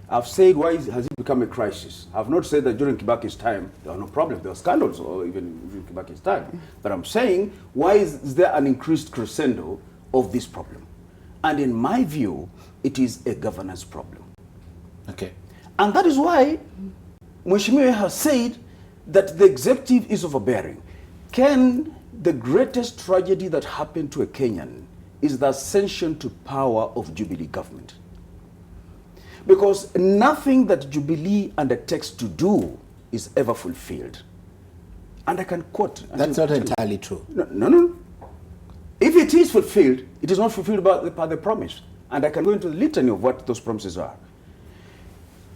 I've said, why has it become a crisis? I've not said that during Kibaki's time there were no problems, there were scandals, or even during Kibaki's time. But I'm saying, why is there an increased crescendo of this problem? And in my view, it is a governance problem. Okay. And that is why Mheshimiwa has said that the executive is overbearing. Ken, the greatest tragedy that happened to a Kenyan is the ascension to power of Jubilee government. Because nothing that Jubilee undertakes to do is ever fulfilled. And I can quote. That's not entirely true. No. If it is fulfilled, it is not fulfilled by the promise. And I can go into the litany of what those promises are.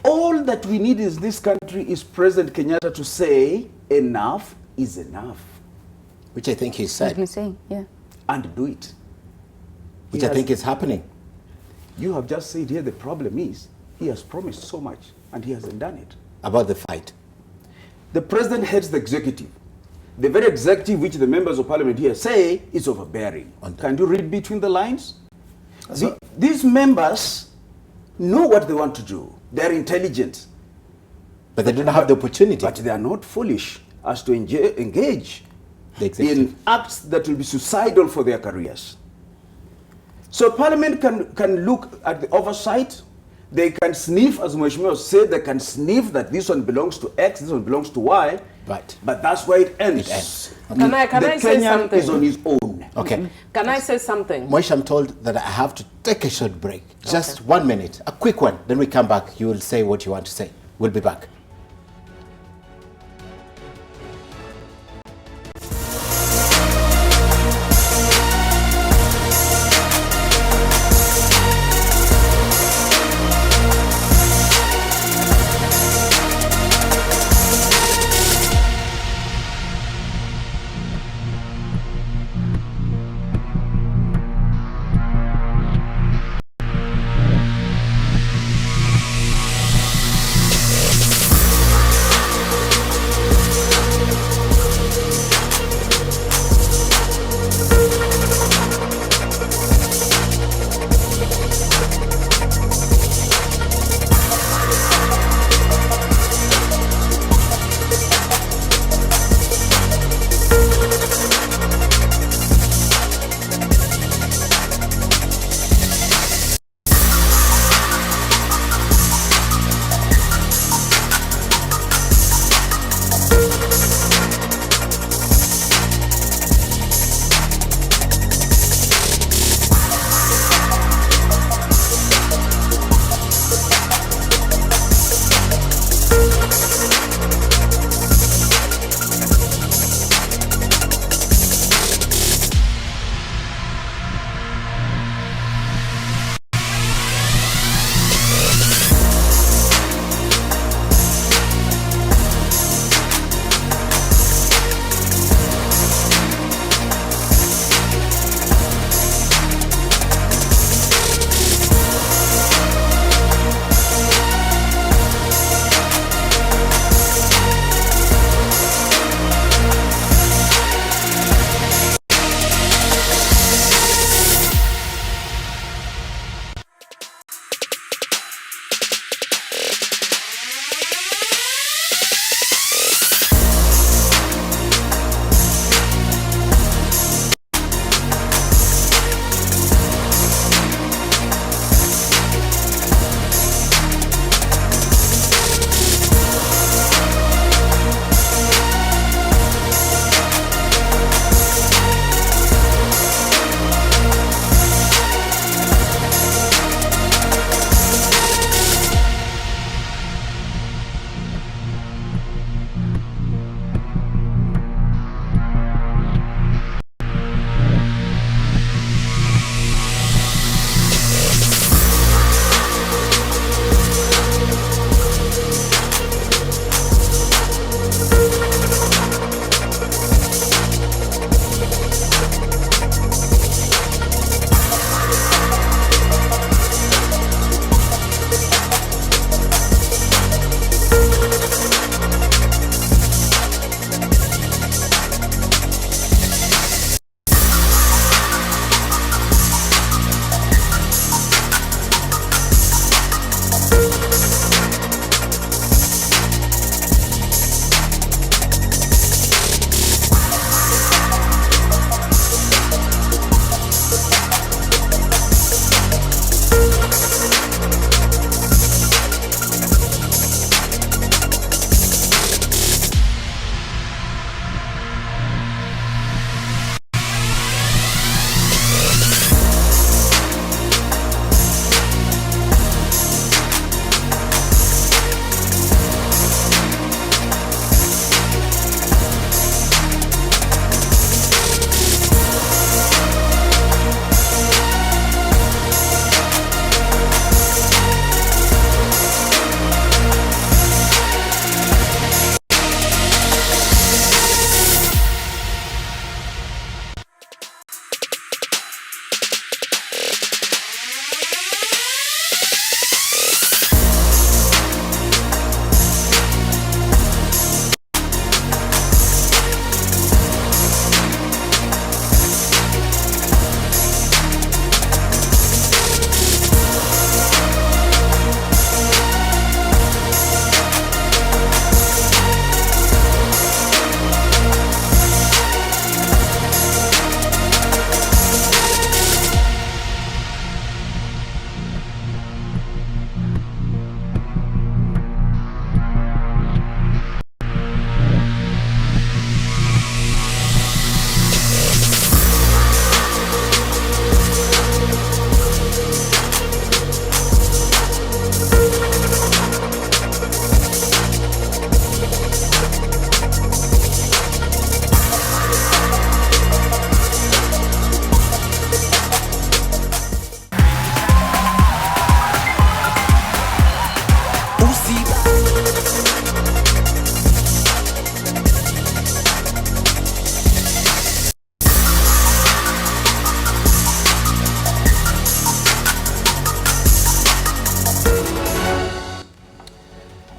All that we need in this country is President Kenyatta to say, enough is enough. Which I think he said. He's been saying, yeah. And do it. Which I think is happening. You have just said here the problem is, he has promised so much and he hasn't done it. About the fight. The president heads the executive. The very executive which the members of parliament here say is overbearing. Can you read between the lines? These members know what they want to do. They're intelligent. But they don't have the opportunity. But they are not foolish as to engage in acts that will be suicidal for their careers. So Parliament can look at the oversight. They can sniff, as Mheshimiwa said, they can sniff that this one belongs to X, this one belongs to Y. Right. But that's where it ends. It ends. Okay. Can I say something? Is on his own. Okay. Can I say something? Moish, I'm told that I have to take a short break. Just 1 minute, a quick one. Then we come back. You will say what you want to say. We'll be back.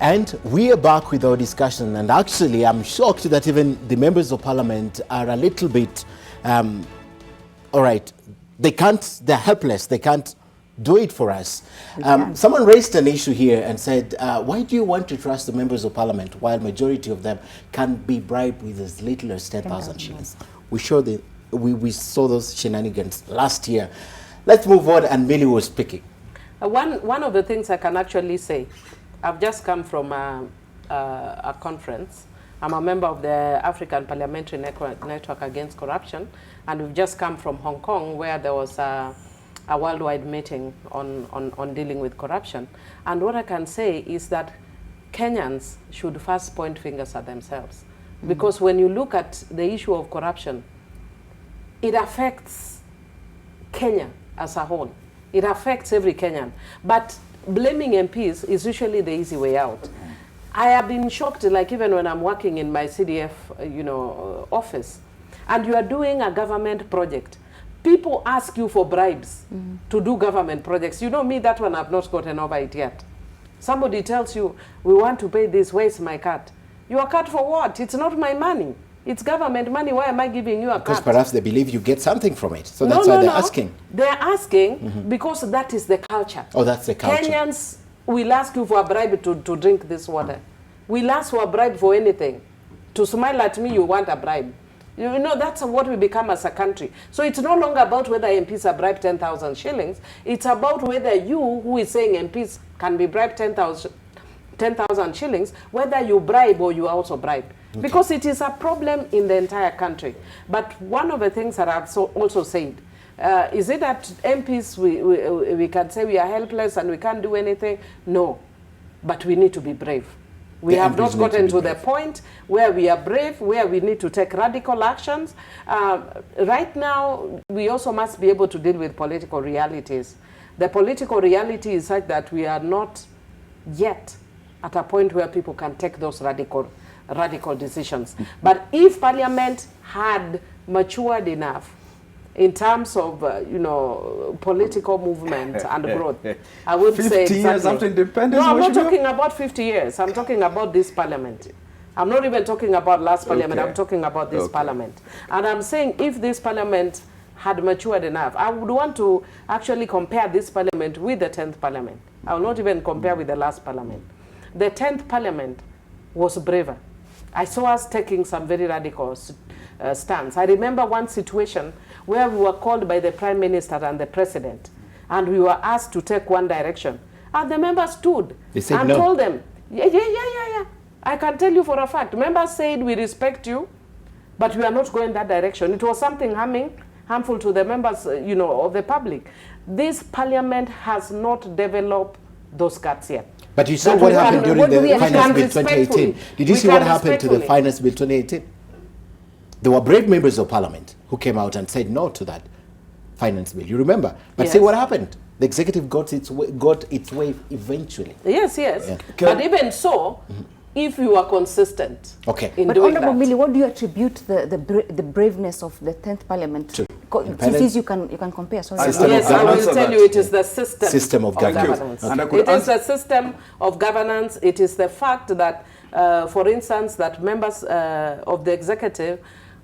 And we are back with our discussion, and actually I'm shocked that even the members of parliament are a little bit, all right, they're helpless, they can't do it for us. Someone raised an issue here and said, why do you want to trust the members of parliament while majority of them can be bribed with as little as 10,000 shillings? We saw those shenanigans last year. Let's move on, and Millie was speaking. One of the things I can actually say, I've just come from a conference. I'm a member of the African Parliamentary Network Against Corruption, and we've just come from Hong Kong, where there was a worldwide meeting on dealing with corruption. And what I can say is that Kenyans should first point fingers at themselves. Because when you look at the issue of corruption, it affects Kenya as a whole. It affects every Kenyan. But blaming MPs is usually the easy way out. I have been shocked, like even when I'm working in my CDF, office, and you are doing a government project, people ask you for bribes to do government projects. You know me, that one I've not gotten over it yet. Somebody tells you, we want to pay this, where's my cut? You are cut for what? It's not my money. It's government money. Why am I giving you a cut? Because perhaps they believe you get something from it. So that's why they're asking. They're asking because that is the culture. Oh, that's the culture. Kenyans will ask you for a bribe to drink this water. We'll ask for a bribe for anything. To smile at me, you want a bribe. You know, that's what we become as a country. So it's no longer about whether MPs are bribed 10,000 shillings. It's about whether you, who is saying MPs can be bribed 10,000 shillings, whether you bribe or you also bribe. Okay. Because it is a problem in the entire country. But one of the things that I've also said, is it that MPs, we can say we are helpless and we can't do anything? No, but we need to be brave. We have not gotten to the point where we are brave, where we need to take radical actions. Right now, we also must be able to deal with political realities. The political reality is such that we are not yet at a point where people can take those radical decisions. But if Parliament had matured enough in terms of, political movement and growth, I would say 50 years after independence? No, I'm not talking about 50 years. I'm talking about this Parliament. I'm not even talking about last Parliament. I'm talking about this Parliament. And I'm saying if this Parliament had matured enough, I would want to actually compare this Parliament with the 10th Parliament. I will not even compare with the last Parliament. The 10th Parliament was braver. I saw us taking some very radical stance. I remember one situation where we were called by the Prime Minister and the President, and we were asked to take one direction. And the members stood and told them, yeah. I can tell you for a fact. Members said, we respect you, but we are not going that direction. It was something harmful to the members, of the public. This Parliament has not developed those guts yet. But you saw what happened during the Finance Bill 2018. Did you see what happened to the Finance Bill 2018? There were brave members of Parliament who came out and said no to that Finance Bill. You remember? But see what happened? The executive got its way eventually. Yes. Yeah. But even so, if you are consistent in but doing Honorable that. Millie, what do you attribute the braveness of the 10th Parliament to? Since you can compare. Sorry. Yes, I will tell you, it is the system of governance. It is the system of governance. It is the fact that, for instance, that members of the executive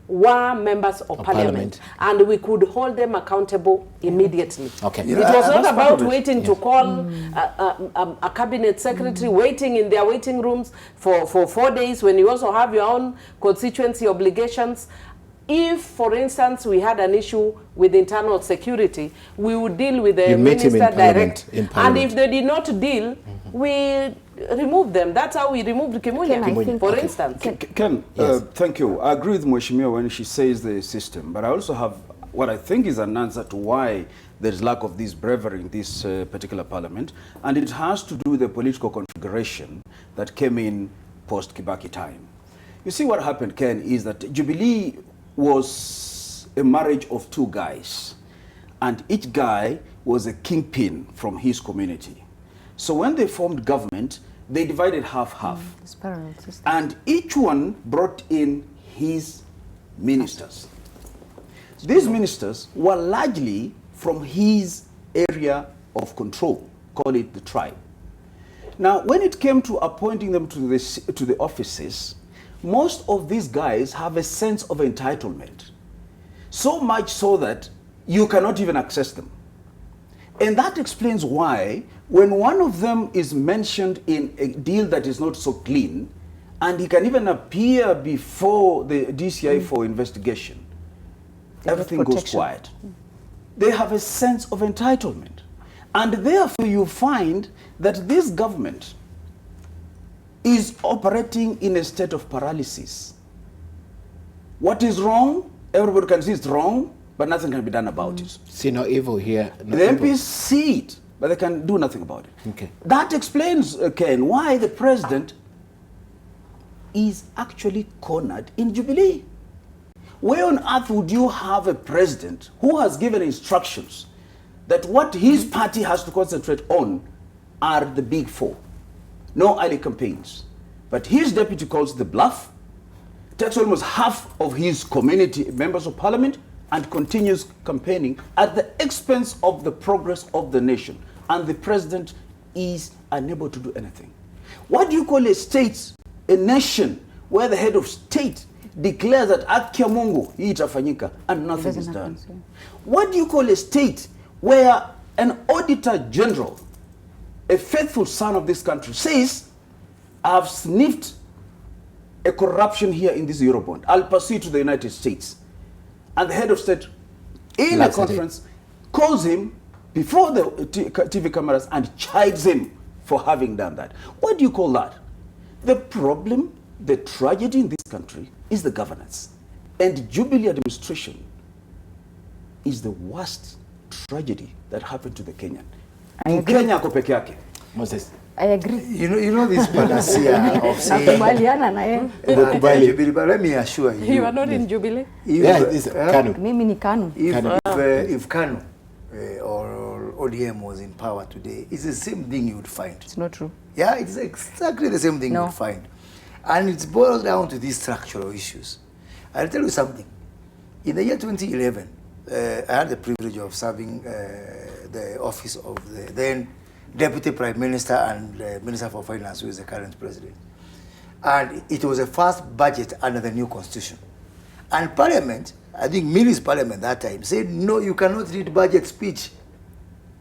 were members of parliament, and we could hold them accountable immediately. It was not about waiting to call a cabinet secretary, waiting in their waiting rooms for 4 days when you also have your own constituency obligations. If, for instance, we had an issue with internal security, we would deal with the minister direct. And if they did not deal, we removed them. That's how we removed Kimunya, for instance. Ken, thank you. I agree with Mheshimiwa when she says the system, but I also have what I think is an answer to why there is lack of this bravery in this particular parliament, and it has to do with the political configuration that came in post-Kibaki time. You see, what happened, Ken, is that Jubilee was a marriage of two guys, and each guy was a kingpin from his community. So when they formed government, they divided half-half. And each one brought in his ministers. These ministers were largely from his area of control, call it the tribe. Now, when it came to appointing them to the offices, most of these guys have a sense of entitlement. So much so that you cannot even access them. And that explains why, when one of them is mentioned in a deal that is not so clean, and he can even appear before the DCI for investigation, everything goes quiet. They have a sense of entitlement. And therefore you find that this government is operating in a state of paralysis. What is wrong? Everybody can see it's wrong, but nothing can be done about it. See no evil here. No the evil. MPs see it, but they can do nothing about it. Okay. That explains, Ken, why the president is actually cornered in Jubilee. Where on earth would you have a president who has given instructions that what his party has to concentrate on are the big four? No early campaigns. But his deputy calls the bluff, takes almost half of his community members of parliament, and continues campaigning at the expense of the progress of the nation. And the president is unable to do anything. What do you call a state, a nation, where the head of state declares that Akia Mungu, hii itafanyika, and nothing is done? What do you call a state where an auditor general, a faithful son of this country, says, I have sniffed a corruption here in this Eurobond, I'll pursue it to the United States. And the head of state, in a conference, calls him before the TV cameras and chides him for having done that. What do you call that? The problem, the tragedy in this country is the governance. And Jubilee administration is the worst tragedy that happened to the Kenyan. In Kenya ako peke yake. Moses. I agree. You know this panacea of saying, but let me assure you. You are not in Jubilee? It's Kanu. Mimi ni Kanu. If Kanu or ODM was in power today, it's the same thing you would find. It's not true. Yeah, it's exactly the same thing you would find. And it boils down to these structural issues. I'll tell you something. In the year 2011, I had the privilege of serving the office of the then Deputy Prime Minister and Minister for Finance, who is the current president. And it was the first budget under the new constitution. And Parliament, I think Millie's Parliament that time, said, no, you cannot read budget speech.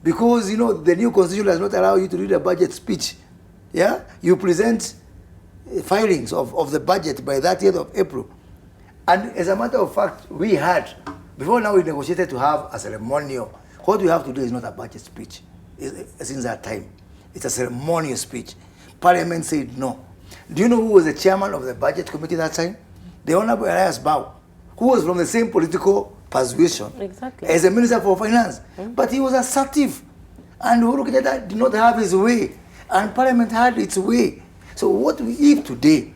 Because, you know, the new constitution does not allow you to read a budget speech. Yeah? You present filings of the budget by 30th of April. And as a matter of fact, we had, before now we negotiated to have a ceremonial. What we have to do is not a budget speech. Since that time, it's a ceremonial speech. Parliament said no. Do you know who was the chairman of the budget committee that time? The Honorable Elias Bau, who was from the same political persuasion as the Minister for Finance. But he was assertive. And Uhuru Kenyatta did not have his way. And Parliament had its way. So what we if today,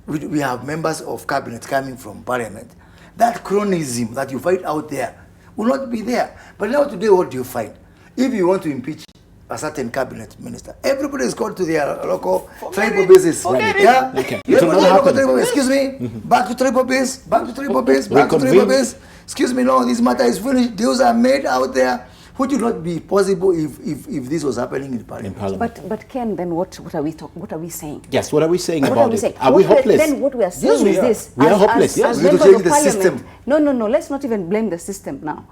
we have members of cabinet coming from Parliament, that cronyism that you find out there will not be there. But now today, what do you find? If you want to impeach a certain cabinet minister, everybody is called to their local tribal basis. Yeah? Okay. Excuse me, back to tribal base, back to tribal base, back to tribal base. Excuse me, no, this matter is finished. Deals are made out there. Would it not be possible if this was happening in Parliament? But Ken, then what are we saying? Yes, what are we saying what about are we it? saying? Are we hopeless? Then what we are saying is this. We are hopeless, yes. As members of Parliament, no, let's not even blame the system now.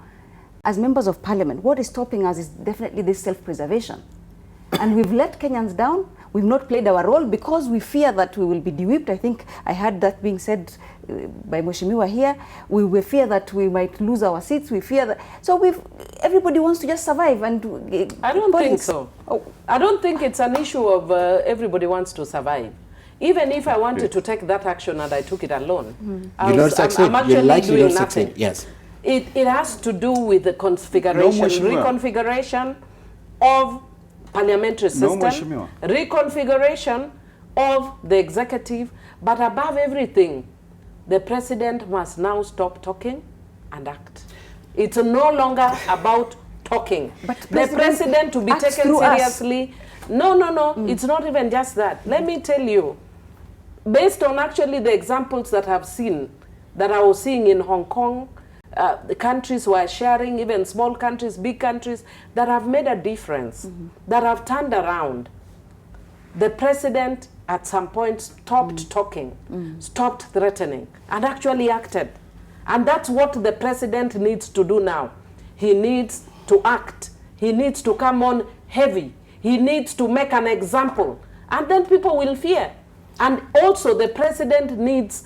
As members of Parliament, what is stopping us is definitely this self-preservation. And we've let Kenyans down. We've not played our role because we fear that we will be de-whipped. I think I heard that being said by Mheshimiwa here. We fear that we might lose our seats. We fear that. So everybody wants to just survive. And I don't think so. I don't think it's an issue of everybody wants to survive. Even if I wanted to take that action and I took it alone, I'm actually doing nothing. Yes. It has to do with the configuration, reconfiguration of parliamentary system, reconfiguration of the executive, but above everything, the president must now stop talking and act. It's no longer about talking. But the president to be taken seriously. No, it's not even just that. Let me tell you, based on actually the examples that I've seen, that I was seeing in Hong Kong, the countries were sharing, even small countries, big countries, that have made a difference, that have turned around. the president at some point stopped talking, stopped threatening, and actually acted. And that's what the president needs to do now. He needs to act. He needs to come on heavy. He needs to make an example. And then people will fear. And also the president needs,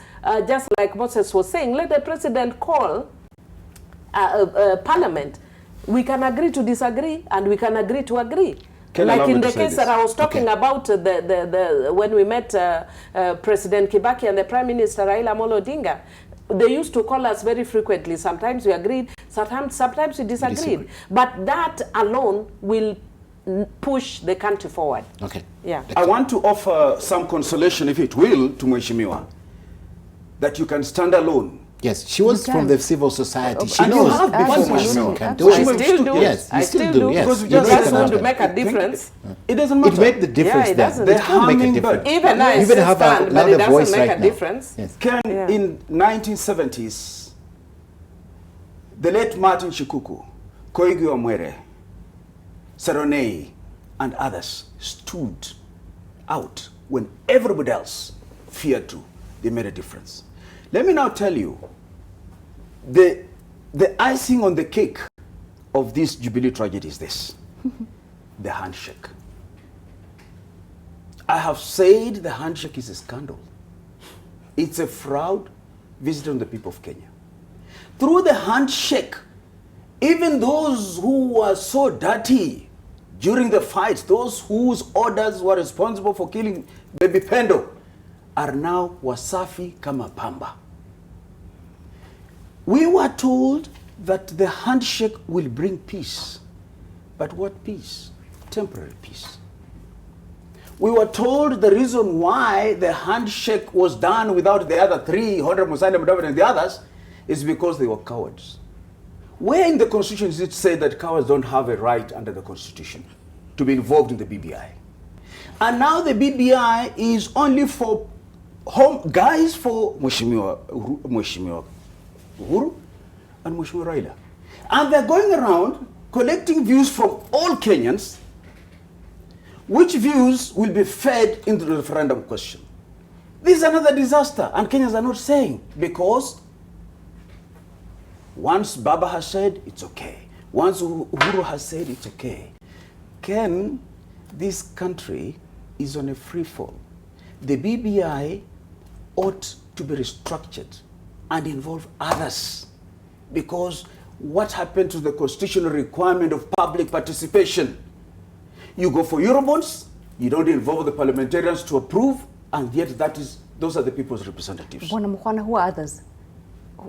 just like Moses was saying, let the president call parliament. We can agree to disagree, and we can agree to agree. Like in the case that I was talking about, when we met President Kibaki and the Prime Minister Raila Amolo Odinga, they used to call us very frequently. Sometimes we agreed, sometimes we disagreed. But that alone will push the country forward. Okay. Yeah. I want to offer some consolation, if it will, to Mheshimiwa, that you can stand alone. Yes, she was from the civil society. She and knows you have before Mheshimiwa can do I still do. Yes, I still do. Yes, Because you just want to make a difference. It doesn't matter. It made the difference. Yeah, it doesn't. It can make a difference. Even I even have a but it louder voice doesn't make right a now. difference. Yes. Ken, in 1970s, the late Martin Shikuku, Koigi Omwere, Saronei, and others stood out when everybody else feared to. They made a difference. Let me now tell you, the icing on the cake of this Jubilee tragedy is this, the handshake. I have said the handshake is a scandal. It's a fraud visited on the people of Kenya. Through the handshake, even those who were so dirty during the fights, those whose orders were responsible for killing Baby Pendo, are now wasafi kama pamba. We were told that the handshake will bring peace. But what peace? Temporary peace. We were told the reason why the handshake was done without the other three, Honorable Musalia Mudavadi and the others, is because they were cowards. Where in the Constitution does it say that cowards don't have a right under the Constitution to be involved in the BBI? And now the BBI is only for guys for Mheshimiwa Uhuru and Mheshimiwa Raila. And they're going around collecting views from all Kenyans, which views will be fed into the referendum question. This is another disaster, and Kenyans are not saying, because once Baba has said, it's okay. Once Uhuru has said, it's okay. Ken, this country is on a free fall. The BBI ought to be restructured and involve others, because what happened to the constitutional requirement of public participation? You go for Eurobonds, you don't involve the parliamentarians to approve, and yet those are the people's representatives. Bwana, who are others?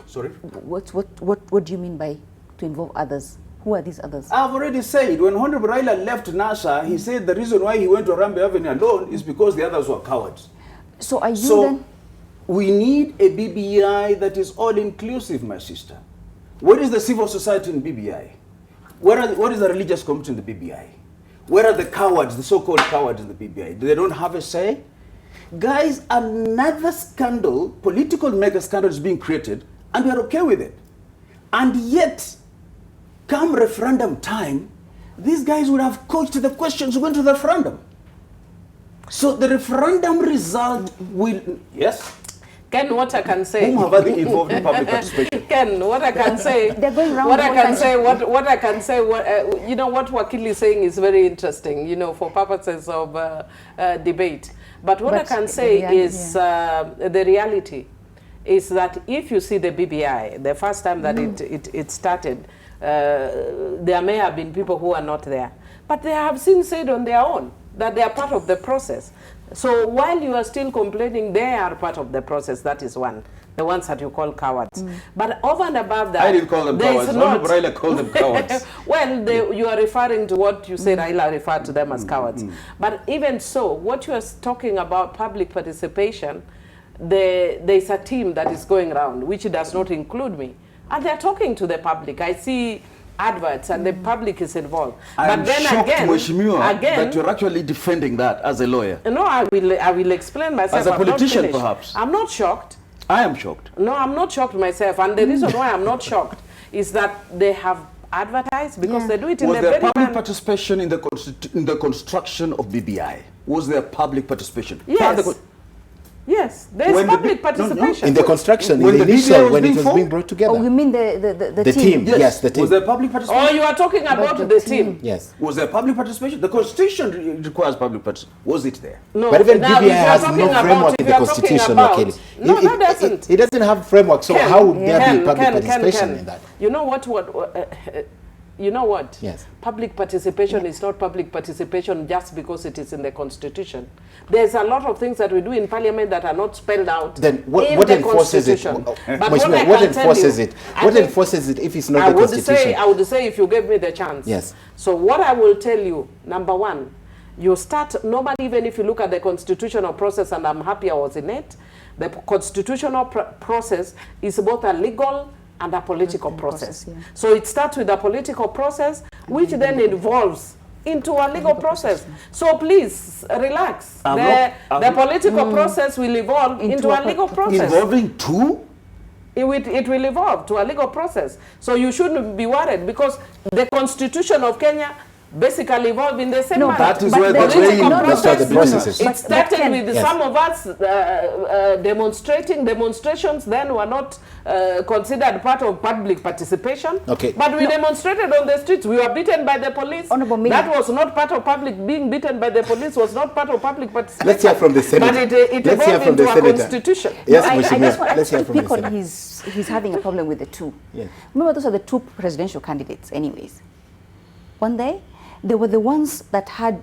Sorry? What do you mean by to involve others? Who are these others? I've already said, when Honorable Raila left NASA, he said the reason why he went to Arambe Avenue alone is because the others were cowards. So are you then? We need a BBI that is all-inclusive, my sister. Where is the civil society in BBI? What is the religious community in the BBI? Where are the cowards, the so-called cowards in the BBI? They don't have a say? Guys, another scandal, political mega scandal is being created, and we are okay with it. And yet, come referendum time, these guys would have coached the questions going to the referendum. So the referendum result will, yes? Ken, what I can say. Whom have I been involved in public participation? Ken, what I can say. They're going around. What I can say. You know what Wakili is saying is very interesting. You know, for purposes of debate. But what I can say is the reality is that if you see the BBI, the first time that it started, there may have been people who are not there, but they have since said on their own that they are part of the process. So while you are still complaining, they are part of the process. That is one, the ones that you call cowards. But over and above that, I didn't call them cowards. Raila called them cowards. Well, you are referring to what you said. Raila referred to them as cowards. But even so, what you are talking about public participation, there is a team that is going around, which does not include me, and they are talking to the public. I see adverts and the public is involved. But then again, that you're actually defending that as a lawyer. No, I will explain myself. As a politician, perhaps. I'm not shocked. I am shocked. No, I'm not shocked myself. And the reason why I'm not shocked is that they have advertised, because they do it in the very public participation in the construction of BBI? Was there public participation? Yes. Yes, there is public participation. In the construction, when in the initial, when it was being brought together. Oh, you mean the team? Yes, the team. Was there public participation? Oh, you are talking about the team. Yes. Was there public participation? The Constitution requires public participation. Was it there? No. But even now, BBI has no framework in the Constitution, Wakili. No, that doesn't. It doesn't have framework, so how would there be public participation in that? You know what? You know what? Yes. Public participation is not public participation just because it is in the Constitution. There's a lot of things that we do in Parliament that are not spelled out. Then what in enforces it? What enforces it? What enforces it if it's not the Constitution? I would say if you gave me the chance. Yes. So what I will tell you, number one, you start, normally even if you look at the constitutional process, and I'm happy I was in it, the constitutional process is both a legal and a political process. So it starts with a political process, which then evolves into a legal process. So please, relax. The political process will evolve into a legal process. Involving two? It will evolve to a legal process. So you shouldn't be worried, because the Constitution of Kenya basically evolved in the same manner. That is where the process is. It started with some of us demonstrations then were not considered part of public participation. Okay. But we demonstrated on the streets. We were beaten by the police. That was not part of public. Being beaten by the police was not part of public participation. Let's hear from the Senator. But it evolved into a constitution. Yes, I just want let's hear to from the pick on Senator. he's having a problem with the two. Yes. Remember, those are the two presidential candidates anyways. One day, they were the ones that had,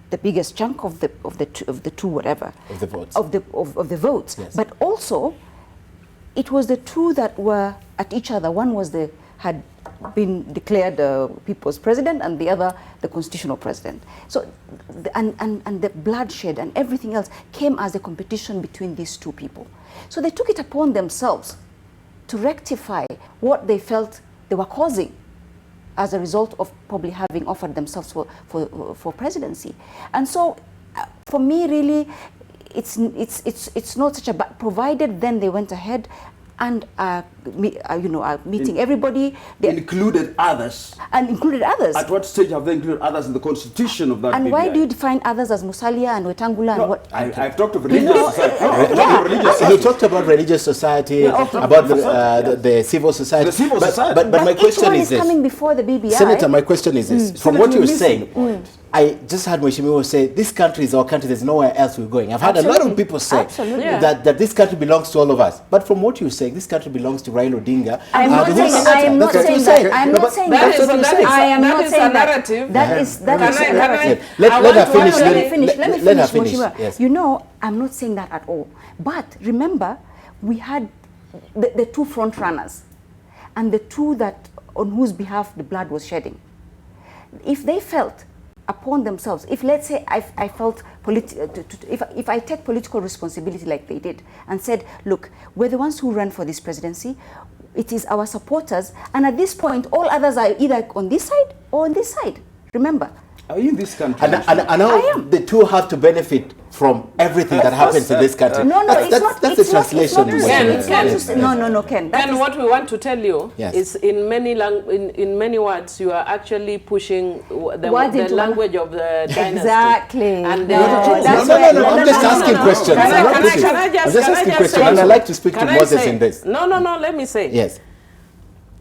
the biggest chunk of the two whatever of the votes of the votes. Yes. But also, it was the two that were at each other. One was had been declared people's president, and the other the constitutional president. So, and the bloodshed and everything else came as a competition between these two people. So they took it upon themselves to rectify what they felt they were causing, as a result of probably having offered themselves for presidency. And so, for me, really, it's not such a bad, provided then they went ahead and meeting everybody. They included others. And included others. At what stage have they included others in the constitution of that And BBI? why do you define others as Musalia and Wetangula and what? I've talked of religious society. He talked about religious society, about the civil society. The civil society. But my question is this. Coming before the BBI. Senator, my question is this. From what you're saying, I just had Mheshimiwa say, this country is our country, there's nowhere else we're going. I've had a lot of people say that this country belongs to all of us. But from what you're saying, this country belongs to Raila Odinga. I am not saying that. I am not saying that. I am not saying that. That is Let her finish. Let her finish. Yes. I'm not saying that at all. But remember, we had the two front runners, and the two on whose behalf the blood was shedding. If they felt upon themselves, if let's say I felt if I take political responsibility like they did and said, look, we're the ones who ran for this presidency, it is our supporters, and at this point all others are either on this side or on this side. Remember, are you in this country? And now the two have to benefit from everything that happens in this country. No, that's the translation. Ken. And what we want to tell you is, in many words, you are actually pushing the language of the dynasty. Exactly. And I'm just asking questions. I'm just asking questions, and I'd like to speak to Moses in this. No, let me say. Yes.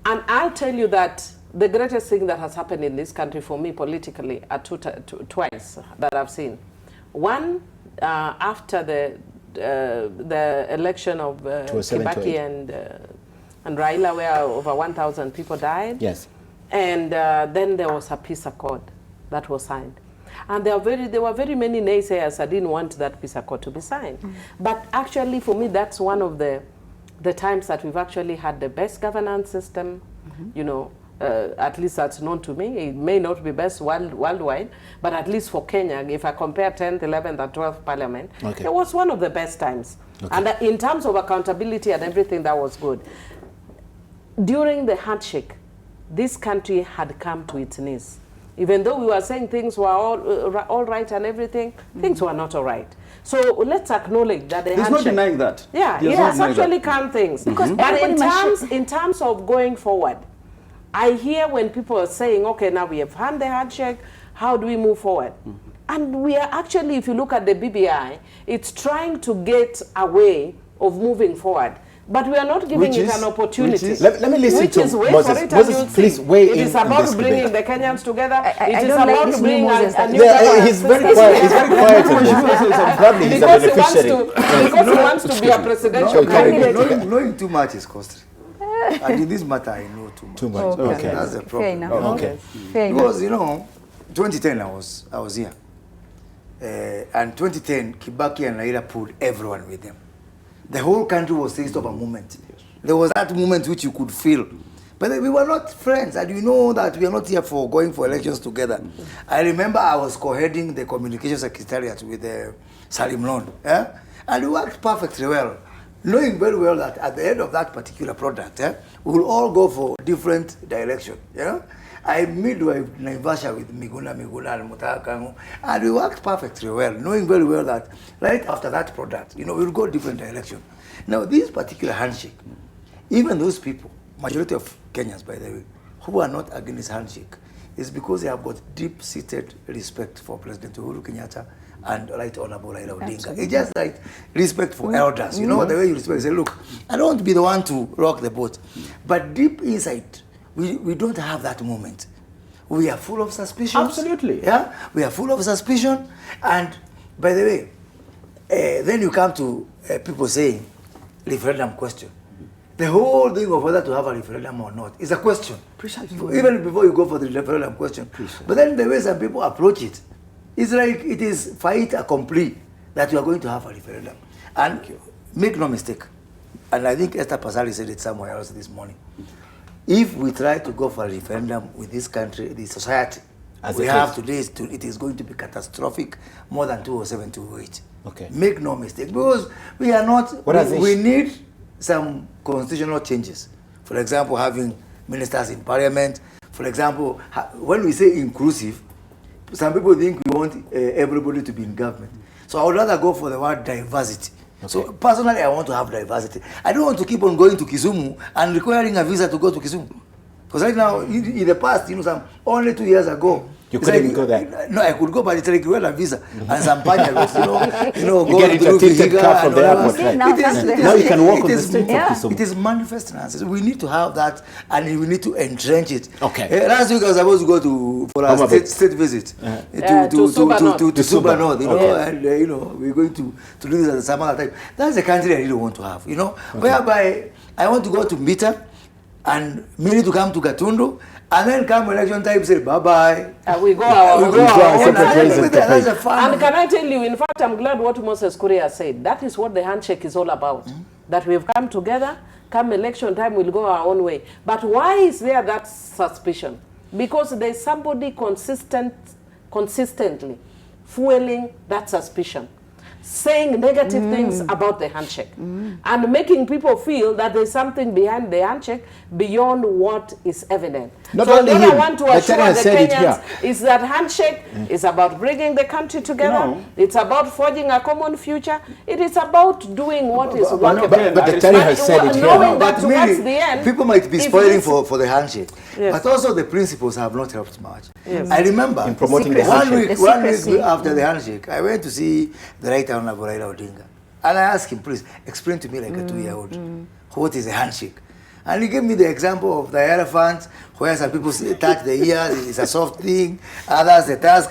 And I'll tell you that the greatest thing that has happened in this country for me politically are twice that I've seen. One, after the election of Kibaki and Raila, where over 1,000 people died. Yes. And then there was a peace accord that was signed. And there were very many naysayers. I didn't want that peace accord to be signed. But actually, for me, that's one of the times that we've actually had the best governance system, at least that's known to me. It may not be best worldwide, but at least for Kenya, if I compare 10th, 11th, and 12th Parliament, it was one of the best times. Okay. And in terms of accountability and everything, that was good. During the handshake, this country had come to its knees. Even though we were saying things were all right and everything, things were not all right. So let's acknowledge that the handshake... He's not denying that. Yeah, it has actually calmed things. But in terms of going forward, I hear when people are saying, okay, now we have had the handshake, how do we move forward? And we are actually, if you look at the BBI, it's trying to get a way of moving forward. But we are not giving it an opportunity. Let me listen to Moses. Moses, please weigh in. It is about bringing the Kenyans together. It is about bringing a new he's very quiet. He's very quiet. Probably he's a beneficiary. Because he wants to be a presidential candidate. Knowing too much is costly. And in this matter, I know too much. Too much. Okay. That's the problem. Fair enough. Okay. Fair enough. Because, you know, 2010 I was here. And 2010, Kibaki and Raila pulled everyone with them. The whole country was seized of a moment. There was that moment which you could feel. But we were not friends, and you know that we are not here for going for elections together. I remember I was co-heading the communication secretariat with Salim Lon, and we worked perfectly well, knowing very well that at the end of that particular product, we will all go for different direction. I midway Naivasha with Miguna and Mutakangu, and we worked perfectly well, knowing very well that right after that product, we will go different direction. Now, this particular handshake, even those people, majority of Kenyans, by the way, who are not against handshake, is because they have got deep-seated respect for President Uhuru Kenyatta and Right Honorable Raila Odinga. It's just like respect for elders. You know, the way you respect, say, look, I don't want to be the one to rock the boat. But deep inside, we don't have that moment. We are full of suspicion. Absolutely. Yeah, we are full of suspicion. And by the way, then you come to people saying referendum question. The whole thing of whether to have a referendum or not is a question. Precisely. Even before you go for the referendum question. Precisely. But then the way some people approach it, it's like it is fait accompli that you are going to have a referendum. And make no mistake, and I think Esther Pasali said it somewhere else this morning, if we try to go for a referendum with this country, the society as we have today, it is going to be catastrophic, more than 207, 208. Okay. Make no mistake, because we are not, we need some constitutional changes. For example, having ministers in parliament. For example, when we say inclusive, some people think we want everybody to be in government. So I would rather go for the word diversity. Okay. So personally, I want to have diversity. I don't want to keep on going to Kisumu and requiring a visa to go to Kisumu. Because right now, in the past, only 2 years ago, you couldn't go there. No, I could go, but it's like you had a visa and some panels, you get into a tinted car from the airport. Right? Now you can walk on the streets of Kisumu. It is manifest nonsense. We need to have that, and we need to entrench it. Okay. Last week I was supposed to go for a state visit to Suba North, and we're going to do this at some other time. That's the country I really want to have, whereby I want to go to Mita and merely to come to Gatundu, and then come election time, say bye-bye. We go our own. That's a fun. And can I tell you, in fact, I'm glad what Moses Kuria said. That is what the handshake is all about. That we've come together, come election time, we'll go our own way. But why is there that suspicion? Because there's somebody consistently fueling that suspicion, saying negative things about the handshake, and making people feel that there's something behind the handshake beyond what is evident. Not so only what him, I want to assure the Kenyans it is that handshake is about bringing the country together. It's about forging a common future. It is about doing what is workable. But the Tani has said it here. Knowing that towards the end, people might be spoiling for the handshake, but also the principles have not helped much. I remember in promoting one week after the handshake, I went to see the Right Honorable Raila Odinga, and I asked him, please explain to me like a 2-year-old what is a handshake. And he gave me the example of the elephant, where some people touch the ears, it's a soft thing, others the task.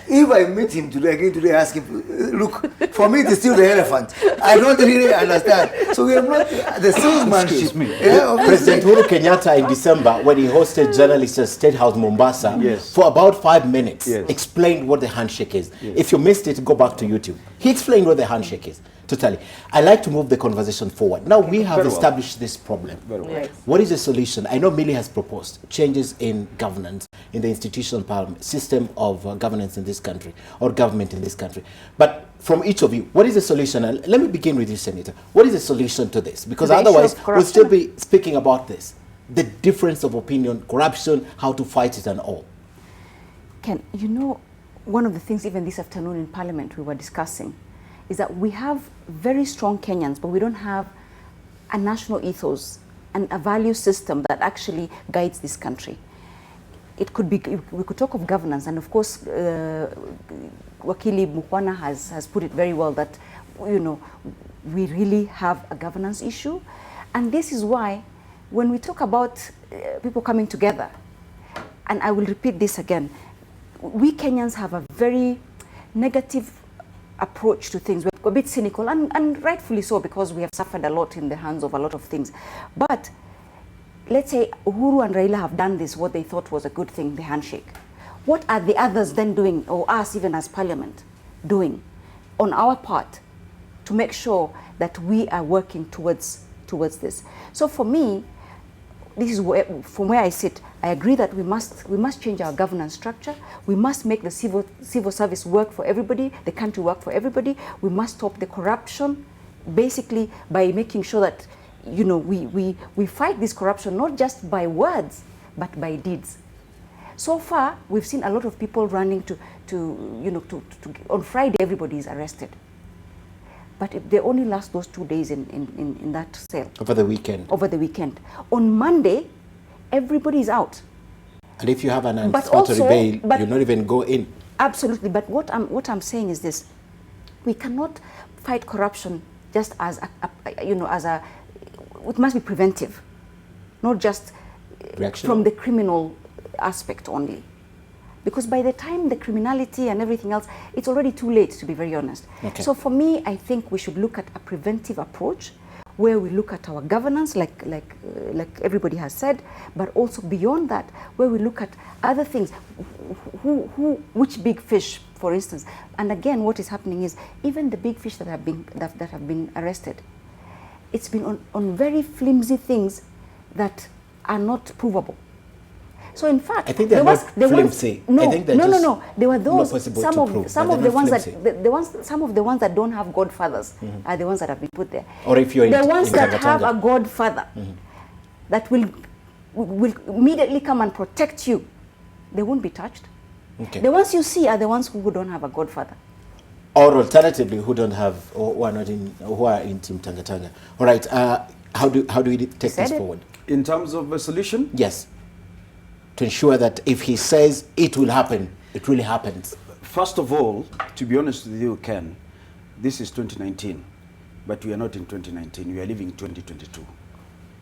If I meet him today, ask him, look, for me it is still the elephant. I don't really understand. So we have not, the salesmanship. President Uhuru Kenyatta in December, when he hosted journalists at State House Mombasa, for about 5 minutes, explained what the handshake is. If you missed it, go back to YouTube. He explained what the handshake is. Totally. I like to move the conversation forward. Now we have established this problem. What is the solution? I know Millie has proposed changes in governance, in the institutional parliament system of governance in this country, or government in this country. But from each of you, what is the solution? And let me begin with you, Senator. What is the solution to this? Because otherwise we'll still be speaking about this. The difference of opinion, corruption, how to fight it and all. Ken, one of the things even this afternoon in Parliament we were discussing is that we have very strong Kenyans, but we don't have a national ethos and a value system that actually guides this country. it could be, we could talk of governance, and of course, Wakili Mukwana has put it very well that, you know, we really have a governance issue. And this is why, when we talk about people coming together, and I will repeat this again, we Kenyans have a very negative approach to things. We're a bit cynical, and rightfully so, because we have suffered a lot in the hands of a lot of things. But let's say Uhuru and Raila have done this, what they thought was a good thing, the handshake. What are the others then doing, or us even as parliament, doing on our part to make sure that we are working towards this? So for me, this is where, from where I sit, I agree that we must change our governance structure. We must make the civil service work for everybody, the country work for everybody. We must stop the corruption, basically by making sure that, you know, we fight this corruption not just by words, but by deeds. So far, we've seen a lot of people running on Friday, everybody is arrested. But if they only last those 2 days in that cell. Over the weekend. Over the weekend. On Monday, everybody is out. And if you have an anticipatory bail, you not even go in. Absolutely. But what I'm saying is this: we cannot fight corruption just as it must be preventive, not just from the criminal aspect only. Because by the time the criminality and everything else, it's already too late, to be very honest. Okay. So for me, I think we should look at a preventive approach where we look at our governance, like everybody has said, but also beyond that, where we look at other things. Which big fish, for instance? And again, what is happening is even the big fish that have been arrested, it's been on very flimsy things that are not provable. So in fact, I think they're not flimsy. No, I think they're no. There were those some of the ones that don't have godfathers are the ones that have been put there. Or if you're the ones that have a godfather that will immediately come and protect you, they won't be touched. Okay. The ones you see are the ones who don't have a godfather. Or alternatively, who don't have, or who are not in, who are in Team Tanga. All right. How do we take this forward? In terms of a solution? Yes. To ensure that if he says it will happen, it really happens. First of all, to be honest with you, Ken, this is 2019, but we are not in 2019. We are living in 2022.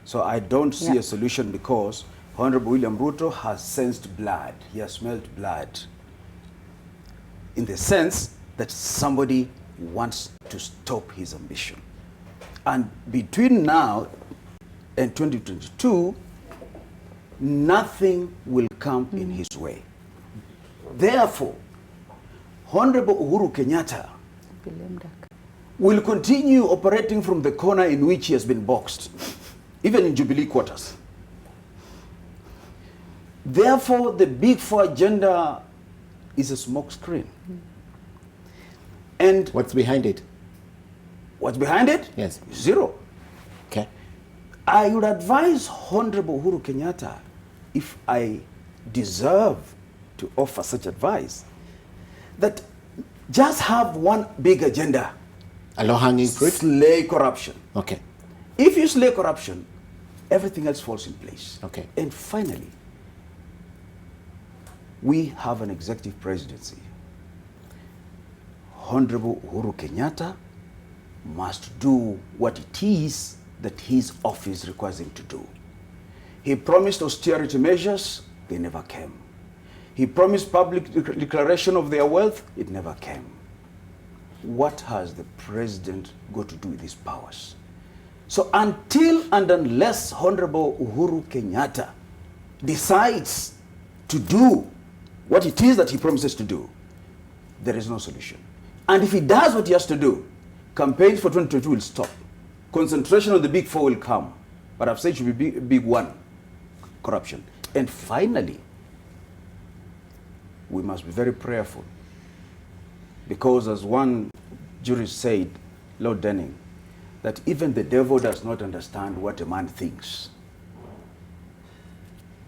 So I don't see a solution because Honorable William Ruto has sensed blood. He has smelled blood. In the sense that somebody wants to stop his ambition. And between now and 2022, nothing will come in his way. Therefore, Honorable Uhuru Kenyatta will continue operating from the corner in which he has been boxed, even in Jubilee quarters. Therefore, the Big Four agenda is a smoke screen. And what's behind it? What's behind it? Yes. Zero. Okay. I would advise Honorable Uhuru Kenyatta, if I deserve to offer such advice, that just have one big agenda. A low-hanging fruit? Slay corruption. Okay. If you slay corruption, everything else falls in place. Okay. And finally, we have an executive presidency. Honorable Uhuru Kenyatta must do what it is that his office requires him to do. He promised austerity measures, they never came. He promised public declaration of their wealth, it never came. What has the president got to do with his powers? So until and unless Honorable Uhuru Kenyatta decides to do what it is that he promises to do, there is no solution. And if he does what he has to do, campaigns for 2022 will stop. Concentration on the Big Four will come. But I've said it should be big one, corruption. And finally, we must be very prayerful. Because as one jurist said, Lord Denning, that even the devil does not understand what a man thinks.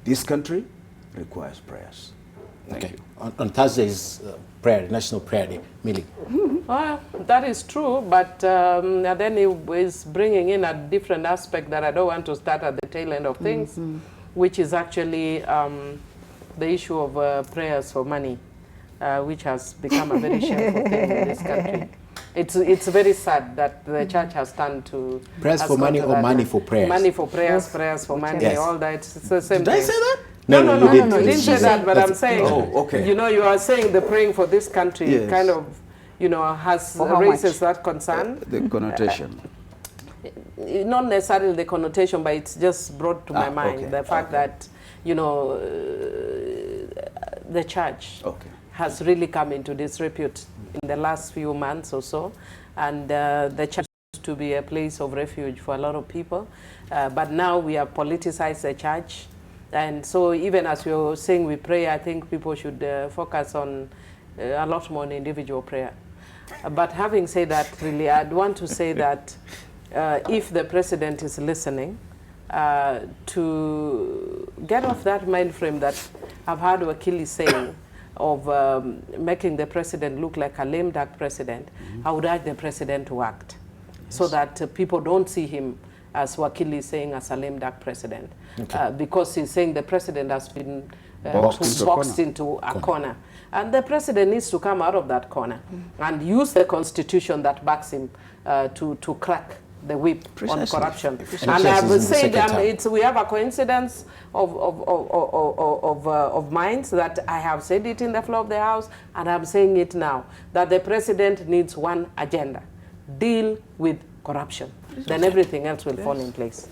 This country requires prayers. Thank you. On Thursday's National Prayer Day, Millie. Well, that is true, but then he is bringing in a different aspect that I don't want to start at the tail end of things, which is actually the issue of prayers for money, which has become a very shameful thing in this country. It's very sad that the church has turned to... Prayers for money or money for prayers? Money for prayers, prayers for money, all that. It's the same Did thing. I say that? No, you didn't say She that, but I'm saying, okay. you know, you are saying the praying for this country kind of, you know, has raises that concern. The connotation. Not necessarily the connotation, but it's just brought to my mind the fact that, you know, the church has really come into disrepute in the last few months or so, and the church used to be a place of refuge for a lot of people, but now we have politicized the church, and so even as you're saying we pray, I think people should focus on a lot more on individual prayer. But having said that, really, I'd want to say that if the president is listening, to get off that mind frame that I've heard Wakili saying of making the president look like a lame duck president, I would urge the president to act so that people don't see him, as Wakili is saying, as a lame duck president. Because he's saying the president has been boxed into a corner. And the president needs to come out of that corner and use the constitution that backs him to crack the whip on corruption. And I would say we have a coincidence of minds that I have said it in the floor of the House, and I'm saying it now, that the president needs one agenda: deal with corruption. Then everything else will fall in place.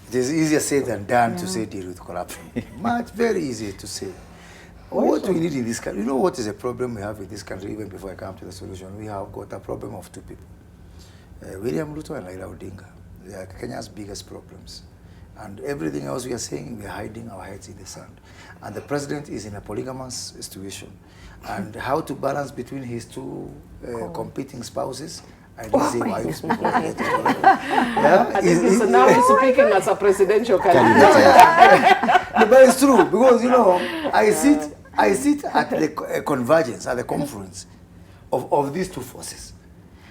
It is easier said than done to say deal with corruption. Much very easier to say. What we need in this country, you know what is a problem we have in this country, even before I come to the solution? We have got a problem of two people. William Ruto and Raila Odinga. They are Kenya's biggest problems. And everything else we are saying, we are hiding our heads in the sand. And the president is in a polygamous situation. And how to balance between his two competing spouses, I didn't say wives before. Now he's speaking as a presidential candidate. But it's true, because, you know, I sit at the convergence, at the confluence of these two forces.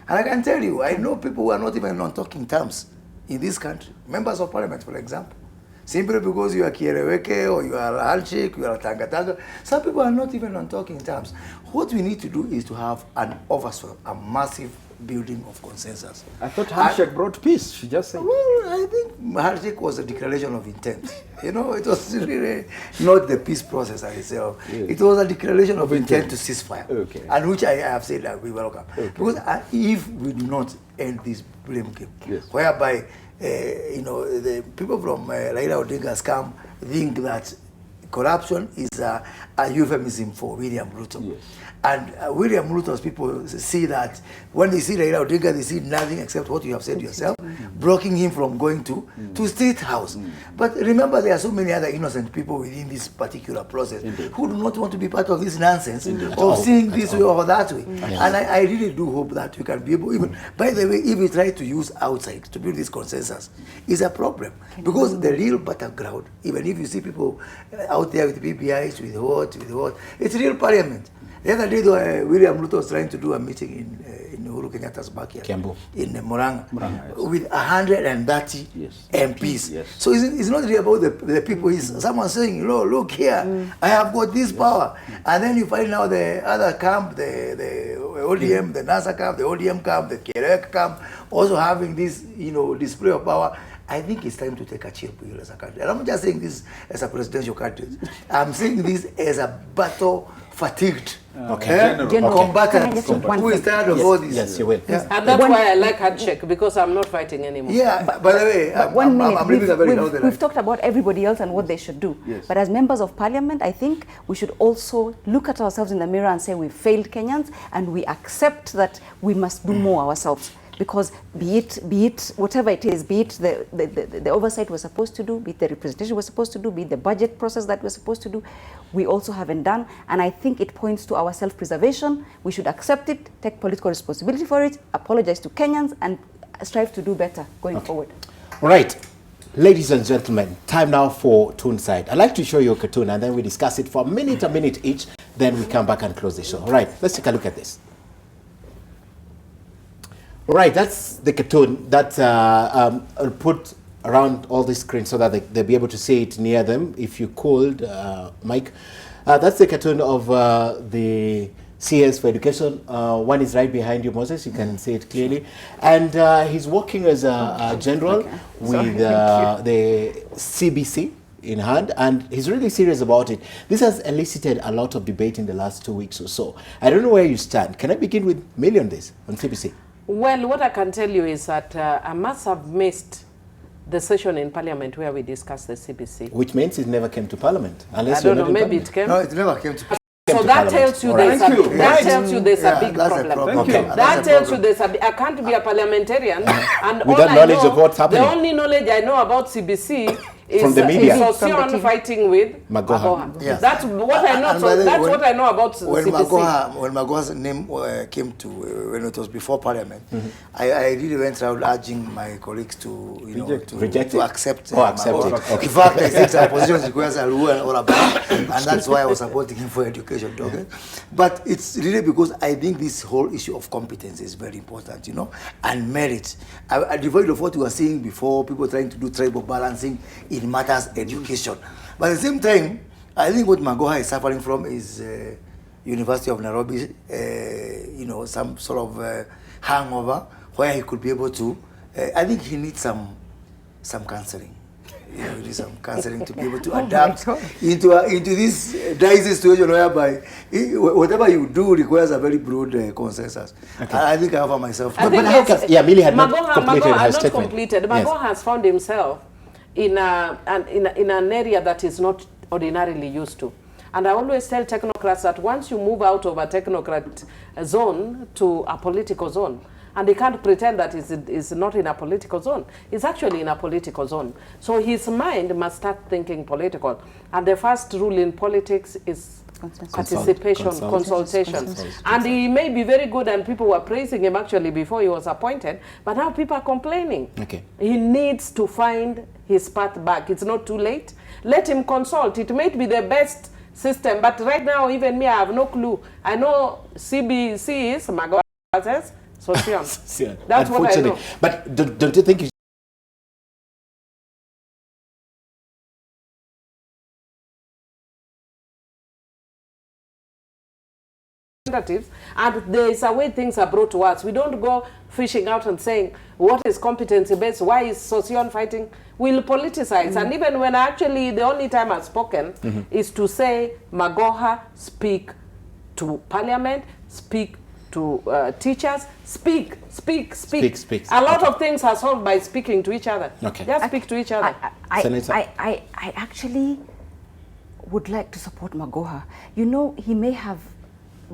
And I can tell you, I know people who are not even on talking terms in this country. Members of parliament, for example. Simply because you are Kiereweke or you are Handshake, you are Tanga. Some people are not even on talking terms. What we need to do is to have an overswell, a massive building of consensus. I thought Handshake brought peace, she just said. Well, I think Handshake was a declaration of intent. You know, it was really not the peace process itself. Yes. It was a declaration of intent to cease fire, and which I have said that we welcome. Because if we do not end this blame game, whereby you know, the people from Raila Odinga's camp think that corruption is a euphemism for William Ruto. And William Ruto's people see that when they see Raila Odinga, they see nothing except what you have said yourself, blocking him from going to State House. But remember, there are so many other innocent people within this particular process who do not want to be part of this nonsense of seeing this way or that way. And I really do hope that we can be able, even, by the way, if we try to use outside to build this consensus, is a problem. Because the real battleground, even if you see people out there with PPIs, with what, it's real parliament. The other day, William Ruto was trying to do a meeting in Uhuru Kenyatta's backyard, in Murang'a, with 130 MPs. So it's not really about the people. It's someone saying, look here, I have got this power. And then you find now the other camp, the ODM, the NASA camp, the ODM camp, the Kerek camp, also having this, you know, display of power. I think it's time to take a chill pill as a country. And I'm not just saying this as a presidential candidate. I'm saying this as a battle-fatigued combatant who is tired of all this. Yes, you will. And that's why I like Handshake, because I'm not fighting anymore. Yeah, by the way, I'm leaving a very loud. We've talked about everybody else and what they should do. But as members of parliament, I think we should also look at ourselves in the mirror and say we failed Kenyans, and we accept that we must do more ourselves. Because be it whatever it is, be it the oversight we're supposed to do, be it the representation we're supposed to do, be it the budget process that we're supposed to do, we also haven't done. And I think it points to our self-preservation. We should accept it, take political responsibility for it, apologize to Kenyans, and strive to do better going forward. All right. Ladies and gentlemen, time now for Toonside. I'd like to show you a cartoon and then we discuss it for a minute each. Then we come back and close the show. All right, let's take a look at this. Right, that's the cartoon that put around all the screens so that they'll be able to see it near them. If you could, Mike. That's the cartoon of the CS for education. One is right behind you, Moses. You can see it clearly. And he's working as a general with the CBC in hand, and he's really serious about it. This has elicited a lot of debate in the last 2 weeks or so. I don't know where you stand. Can I begin with Millie on this, on CBC? Well, what I can tell you is that I must have missed the session in Parliament where we discussed the CBC. Which means it never came to Parliament. Unless I don't know, maybe it came. No, it never came to Parliament. So that tells you there's a big problem. That tells you there's a I can't be a parliamentarian and with that knowledge of what's happening. The only knowledge I know about CBC is from the media. Sosion fighting with Magoha. Yes. That's what I know. So that's what I know about CBC. When Magoha's name came to when it was before Parliament, I really went around urging my colleagues to to accept. Accept it. Okay. In fact, I think our position requires a rule and all about, and that's why I was supporting him for education. Okay? But it's really because I think this whole issue of competence is very important, and merit. I devoid of what you were saying before, people trying to do tribal balancing. It matters education. But at the same time, I think what Magoha is suffering from is University of Nairobi, some sort of hangover where he could be able to, I think he needs some counseling. He needs some counseling to be able to adapt into this dicey situation whereby whatever you do requires a very broad consensus. Okay. I think I offer myself. Millie had not completed her statement. Magoha has found himself in an area that is not ordinarily used to. And I always tell technocrats that once you move out of a technocrat zone to a political zone, and they can't pretend that it's not in a political zone, it's actually in a political zone. So his mind must start thinking political. And the first rule in politics is participation, consultation. And he may be very good, and people were praising him actually before he was appointed, but now people are complaining. Okay. He needs to find his path back. It's not too late. Let him consult. It might be the best system, but right now, even me, I have no clue. I know CBC is Magoha says, Sosion. That's what I know. But don't you think and there is a way things are brought to us. We don't go fishing out and saying, what is competency based? Why is Sosion fighting? We'll politicize. And even when actually the only time I've spoken is to say, Magoha, speak to Parliament, speak to teachers, speak. A lot of things are solved by speaking to each other. Okay. Just speak to each other. I actually would like to support Magoha. He may have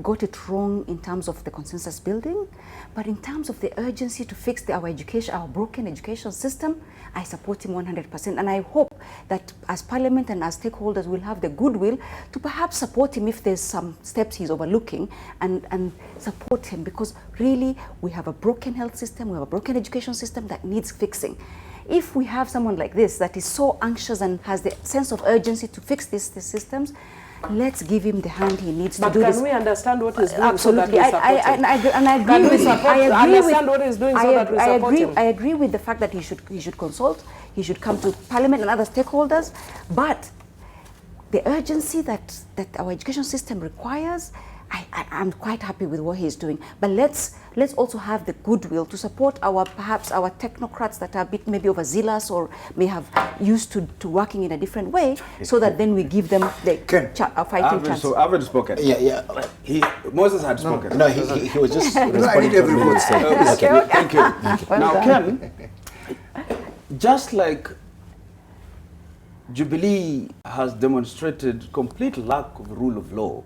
got it wrong in terms of the consensus building, but in terms of the urgency to fix our broken education system, I support him 100%. And I hope that as Parliament and as stakeholders will have the goodwill to perhaps support him if there's some steps he's overlooking, and support him, because really we have a broken health system, we have a broken education system that needs fixing. If we have someone like this that is so anxious and has the sense of urgency to fix these systems, let's give him the hand he needs to do this. But can we understand what he's doing? Absolutely. So that we support him? I agree with understand what he's doing so that we support him? I agree with the fact that he should consult, he should come to Parliament and other stakeholders, but the urgency that our education system requires, I'm quite happy with what he's doing. But let's also have the goodwill to support perhaps our technocrats that are a bit maybe overzealous or may have used to working in a different way, so that then we give them the fighting chance. So I haven't spoken. Yeah. Moses had spoken. No, he was just responding to everyone saying. Okay. Thank you. Now, Ken, just like Jubilee has demonstrated complete lack of rule of law,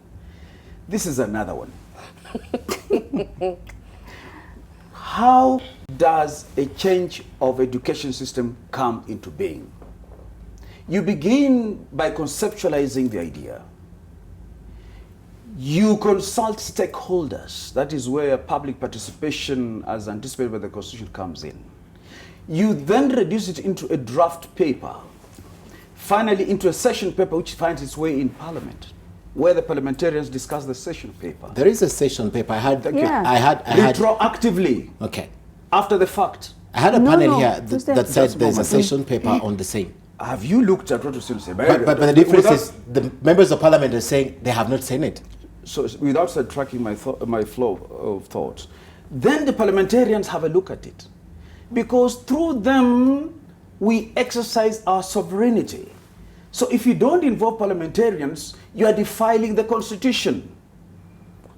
this is another one. How does a change of education system come into being? You begin by conceptualizing the idea. You consult stakeholders. That is where public participation, as anticipated by the Constitution, comes in. You then reduce it into a draft paper, finally into a session paper which finds its way in Parliament, where the parliamentarians discuss the session paper. There is a session paper. I had retroactively. Okay. After the fact. I had a panel here that said Just there's a moment. session paper on the same. Have you looked at what you still say? But the difference is the members of parliament are saying they have not seen it. So without tracking my flow of thoughts, then the parliamentarians have a look at it. Because through them, we exercise our sovereignty. So if you don't involve parliamentarians, you are defiling the constitution.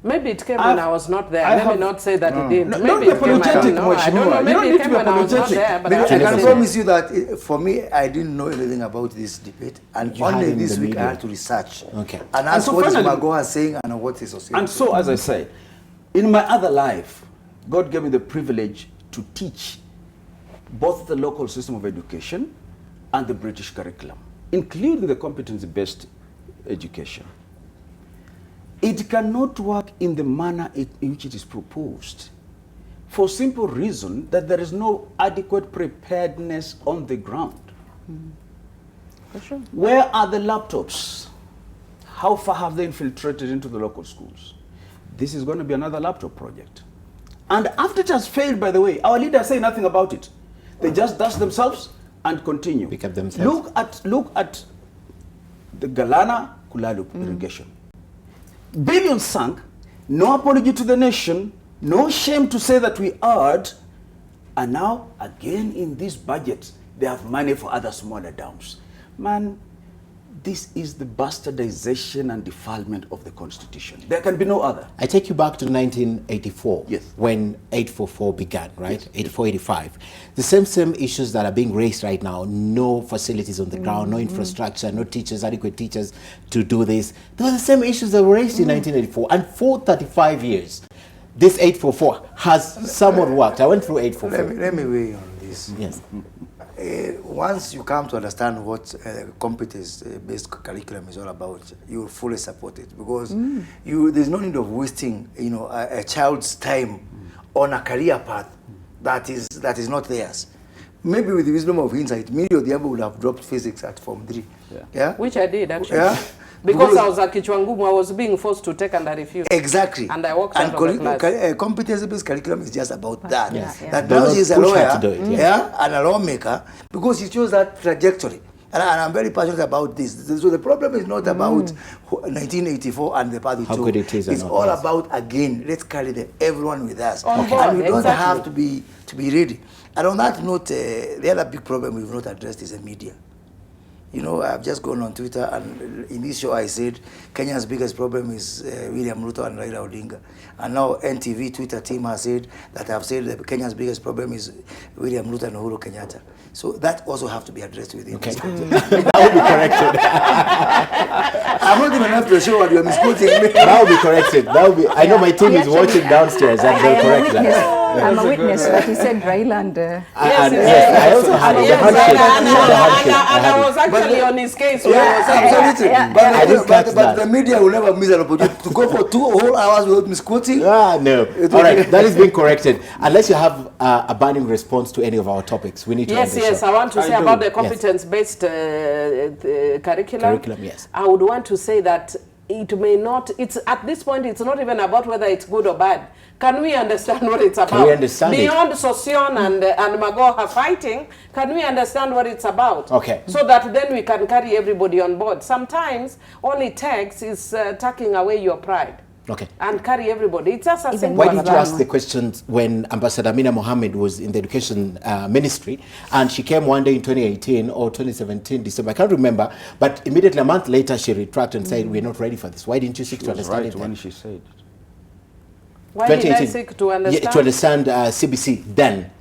Maybe it came when I was not there. Let me not say that it didn't. No, maybe it came when I don't know. Maybe it came when I was not there. But I can promise you that for me, I didn't know anything about this debate. And only this week I had to research. Okay. And ask so what is finally, Magoha saying and what is associated. And so, as I say, in my other life, God gave me the privilege to teach both the local system of education and the British curriculum, including the competency-based education. It cannot work in the manner in which it is proposed, for simple reason that there is no adequate preparedness on the ground. For sure. Where are the laptops? How far have they infiltrated into the local schools? This is going to be another laptop project. And after it has failed, by the way, our leaders say nothing about it. They just dust themselves and continue. Pick up themselves. Look at the Galana Kulalu irrigation. Billions sunk, no apology to the nation, no shame to say that we erred, and now again in this budget they have money for other smaller dams. Man, this is the bastardization and defilement of the Constitution. There can be no other. I take you back to 1984, yes, when 844 began, right? Yes. 84, 85. The same issues that are being raised right now, no facilities on the ground, no infrastructure, no teachers, adequate teachers to do this. They were the same issues that were raised in 1984. And for 35 years, this 844 has somewhat worked. I went through 844. Let me weigh on this. Yes. Once you come to understand what competence-based curriculum is all about, you will fully support it, because there's no need of wasting, a child's time on a career path that is not theirs. Maybe with the wisdom of hindsight, many of the other would have dropped physics at Form 3. Yeah? Which I did, actually. Yeah? Because I was at Kichwangumu, I was being forced to take and I refused. Exactly. And I walked out of the class. Competence-based curriculum is just about that. That They're now not she's a pushed her lawyer to do it, and a lawmaker, because she chose that trajectory. And I'm very passionate about this. So the problem is not about 1984 and the party. How good it is. It's all about, again, let's carry everyone with us. Okay. And we don't have to be ready. And on that note, the other big problem we've not addressed is the media. I've just gone on Twitter, and in this show I said Kenya's biggest problem is William Ruto and Raila Odinga. And now NTV Twitter team has said that I've said that Kenya's biggest problem is William Ruto and Uhuru Kenyatta. So that also have to be addressed within this. That will be corrected. I'm not even after the show and you're misquoting me. That will be corrected. I know my team is watching downstairs and they'll correct that. I'm a witness that he said Raila and... yes, I also had the handshake. And I was actually on his case. But the media will never miss an opportunity to go for 2 whole hours without misquoting. No. All right, that is being corrected. Unless you have a burning response to any of our topics, we need to end the show. Yes, I want to say about the competence-based curriculum. Yes. I would want to say that it may not, at this point, it's not even about whether it's good or bad. Can we understand what it's about? Can we understand Beyond Sosion and Magoha fighting, can we understand what it's about? Okay. So that then we can carry everybody on board. Sometimes all it takes is tucking away your pride. Okay. And carry everybody. It's just a simple. Why did you ask the questions when Ambassador Amina Mohammed was in the education ministry, and she came one day in 2018 or 2017 December, I can't remember, but immediately a month later she retracted and said, we're not ready for this. Why didn't you seek to understand it then? When she said. Why did I seek to understand? Yeah, to understand CBC then.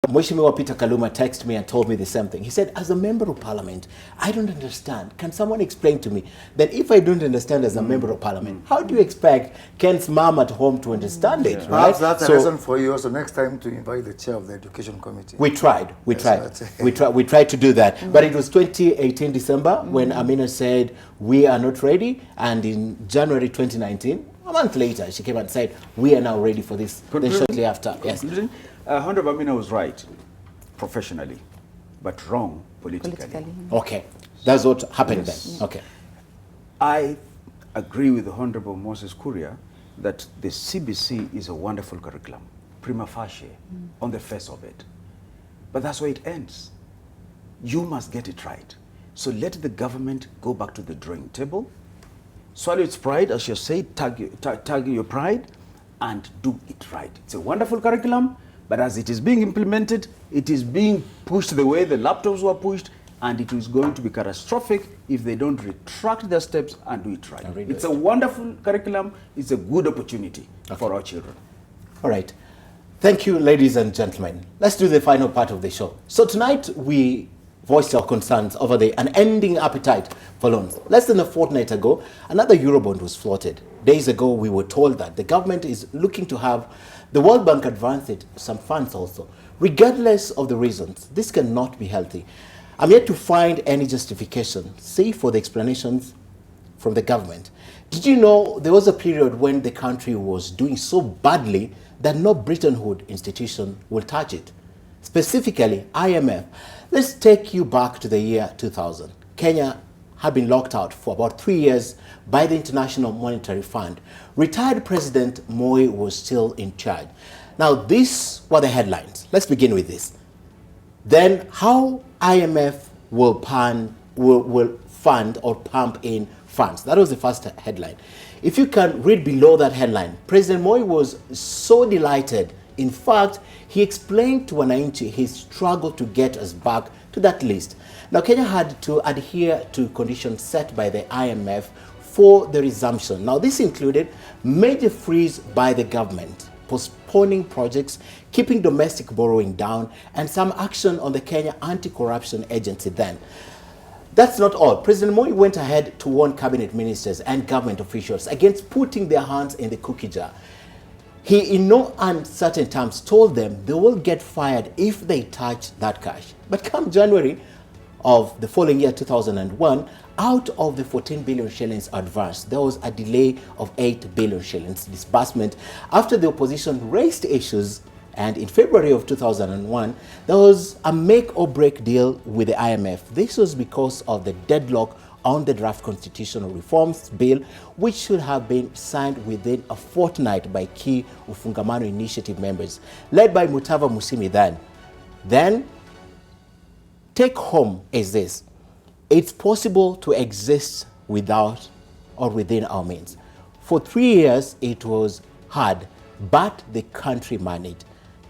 Mheshimiwa Peter Kaluma texted me and told me the same thing. He said, as a member of parliament, I don't understand. Can someone explain to me that if I don't understand as a member of parliament, how do you expect Ken's mom at home to understand it? Right? Perhaps that's a reason for you also next time to invite the chair of the education committee. We tried to do that. But it was 2018 December when Amina said, we are not ready. And in January 2019, a month later, she came and said, we are now ready for this. Then shortly after, yes. Honorable Amina was right, professionally, but wrong politically. Okay, that's what happened then. Okay. I agree with the Honorable Moses Kuria that the CBC is a wonderful curriculum. prima facie on the face of it. But that's where it ends. You must get it right. So let the government go back to the drawing table, swallow its pride, as you say, tag your pride, and do it right. It's a wonderful curriculum, but as it is being implemented, it is being pushed the way the laptops were pushed, and it is going to be catastrophic if they don't retract their steps and do it right. It's a wonderful curriculum. It's a good opportunity for our children. All right. Thank you, ladies and gentlemen. Let's do the final part of the show. So tonight, we voiced our concerns over the unending appetite for loans. Less than a fortnight ago, another Eurobond was floated. Days ago, we were told that the government is looking to have the World Bank advance it some funds also. Regardless of the reasons, this cannot be healthy. I'm yet to find any justification, say, for the explanations from the government. Did you know there was a period when the country was doing so badly that no Bretton Woods institution will touch it? Specifically, IMF. Let's take you back to the year 2000. Kenya had been locked out for about 3 years by the International Monetary Fund. Retired President Moi was still in charge. Now, these were the headlines. Let's begin with this. Then, how IMF will fund or pump in funds. That was the first headline. If you can read below that headline, President Moi was so delighted. In fact, he explained to Wananchi his struggle to get us back to that list. Now, Kenya had to adhere to conditions set by the IMF for the resumption. Now, this included major freeze by the government, postponing projects, keeping domestic borrowing down, and some action on the Kenya Anti-Corruption Agency then. That's not all. President Moi went ahead to warn cabinet ministers and government officials against putting their hands in the cookie jar. He, in no uncertain terms, told them they will get fired if they touch that cash. But come January of the following year, 2001, out of the 14 billion shillings advance, there was a delay of 8 billion shillings disbursement after the opposition raised issues. And in February of 2001, there was a make or break deal with the IMF. This was because of the deadlock on the draft constitutional reforms bill, which should have been signed within a fortnight by key Ufungamano Initiative members, led by Mutava Musyimi then. Then, take home is this. It's possible to exist without or within our means. For 3 years, it was hard, but the country managed.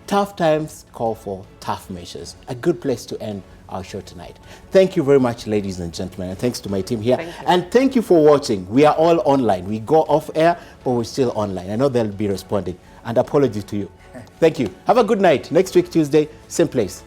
Tough times call for tough measures. A good place to end our show tonight. Thank you very much, ladies and gentlemen, and thanks to my team here. And thank you for watching. We are all online. We go off air, but we're still online. I know they'll be responding. And apologies to you. Thank you. Have a good night. Next week, Tuesday, same place.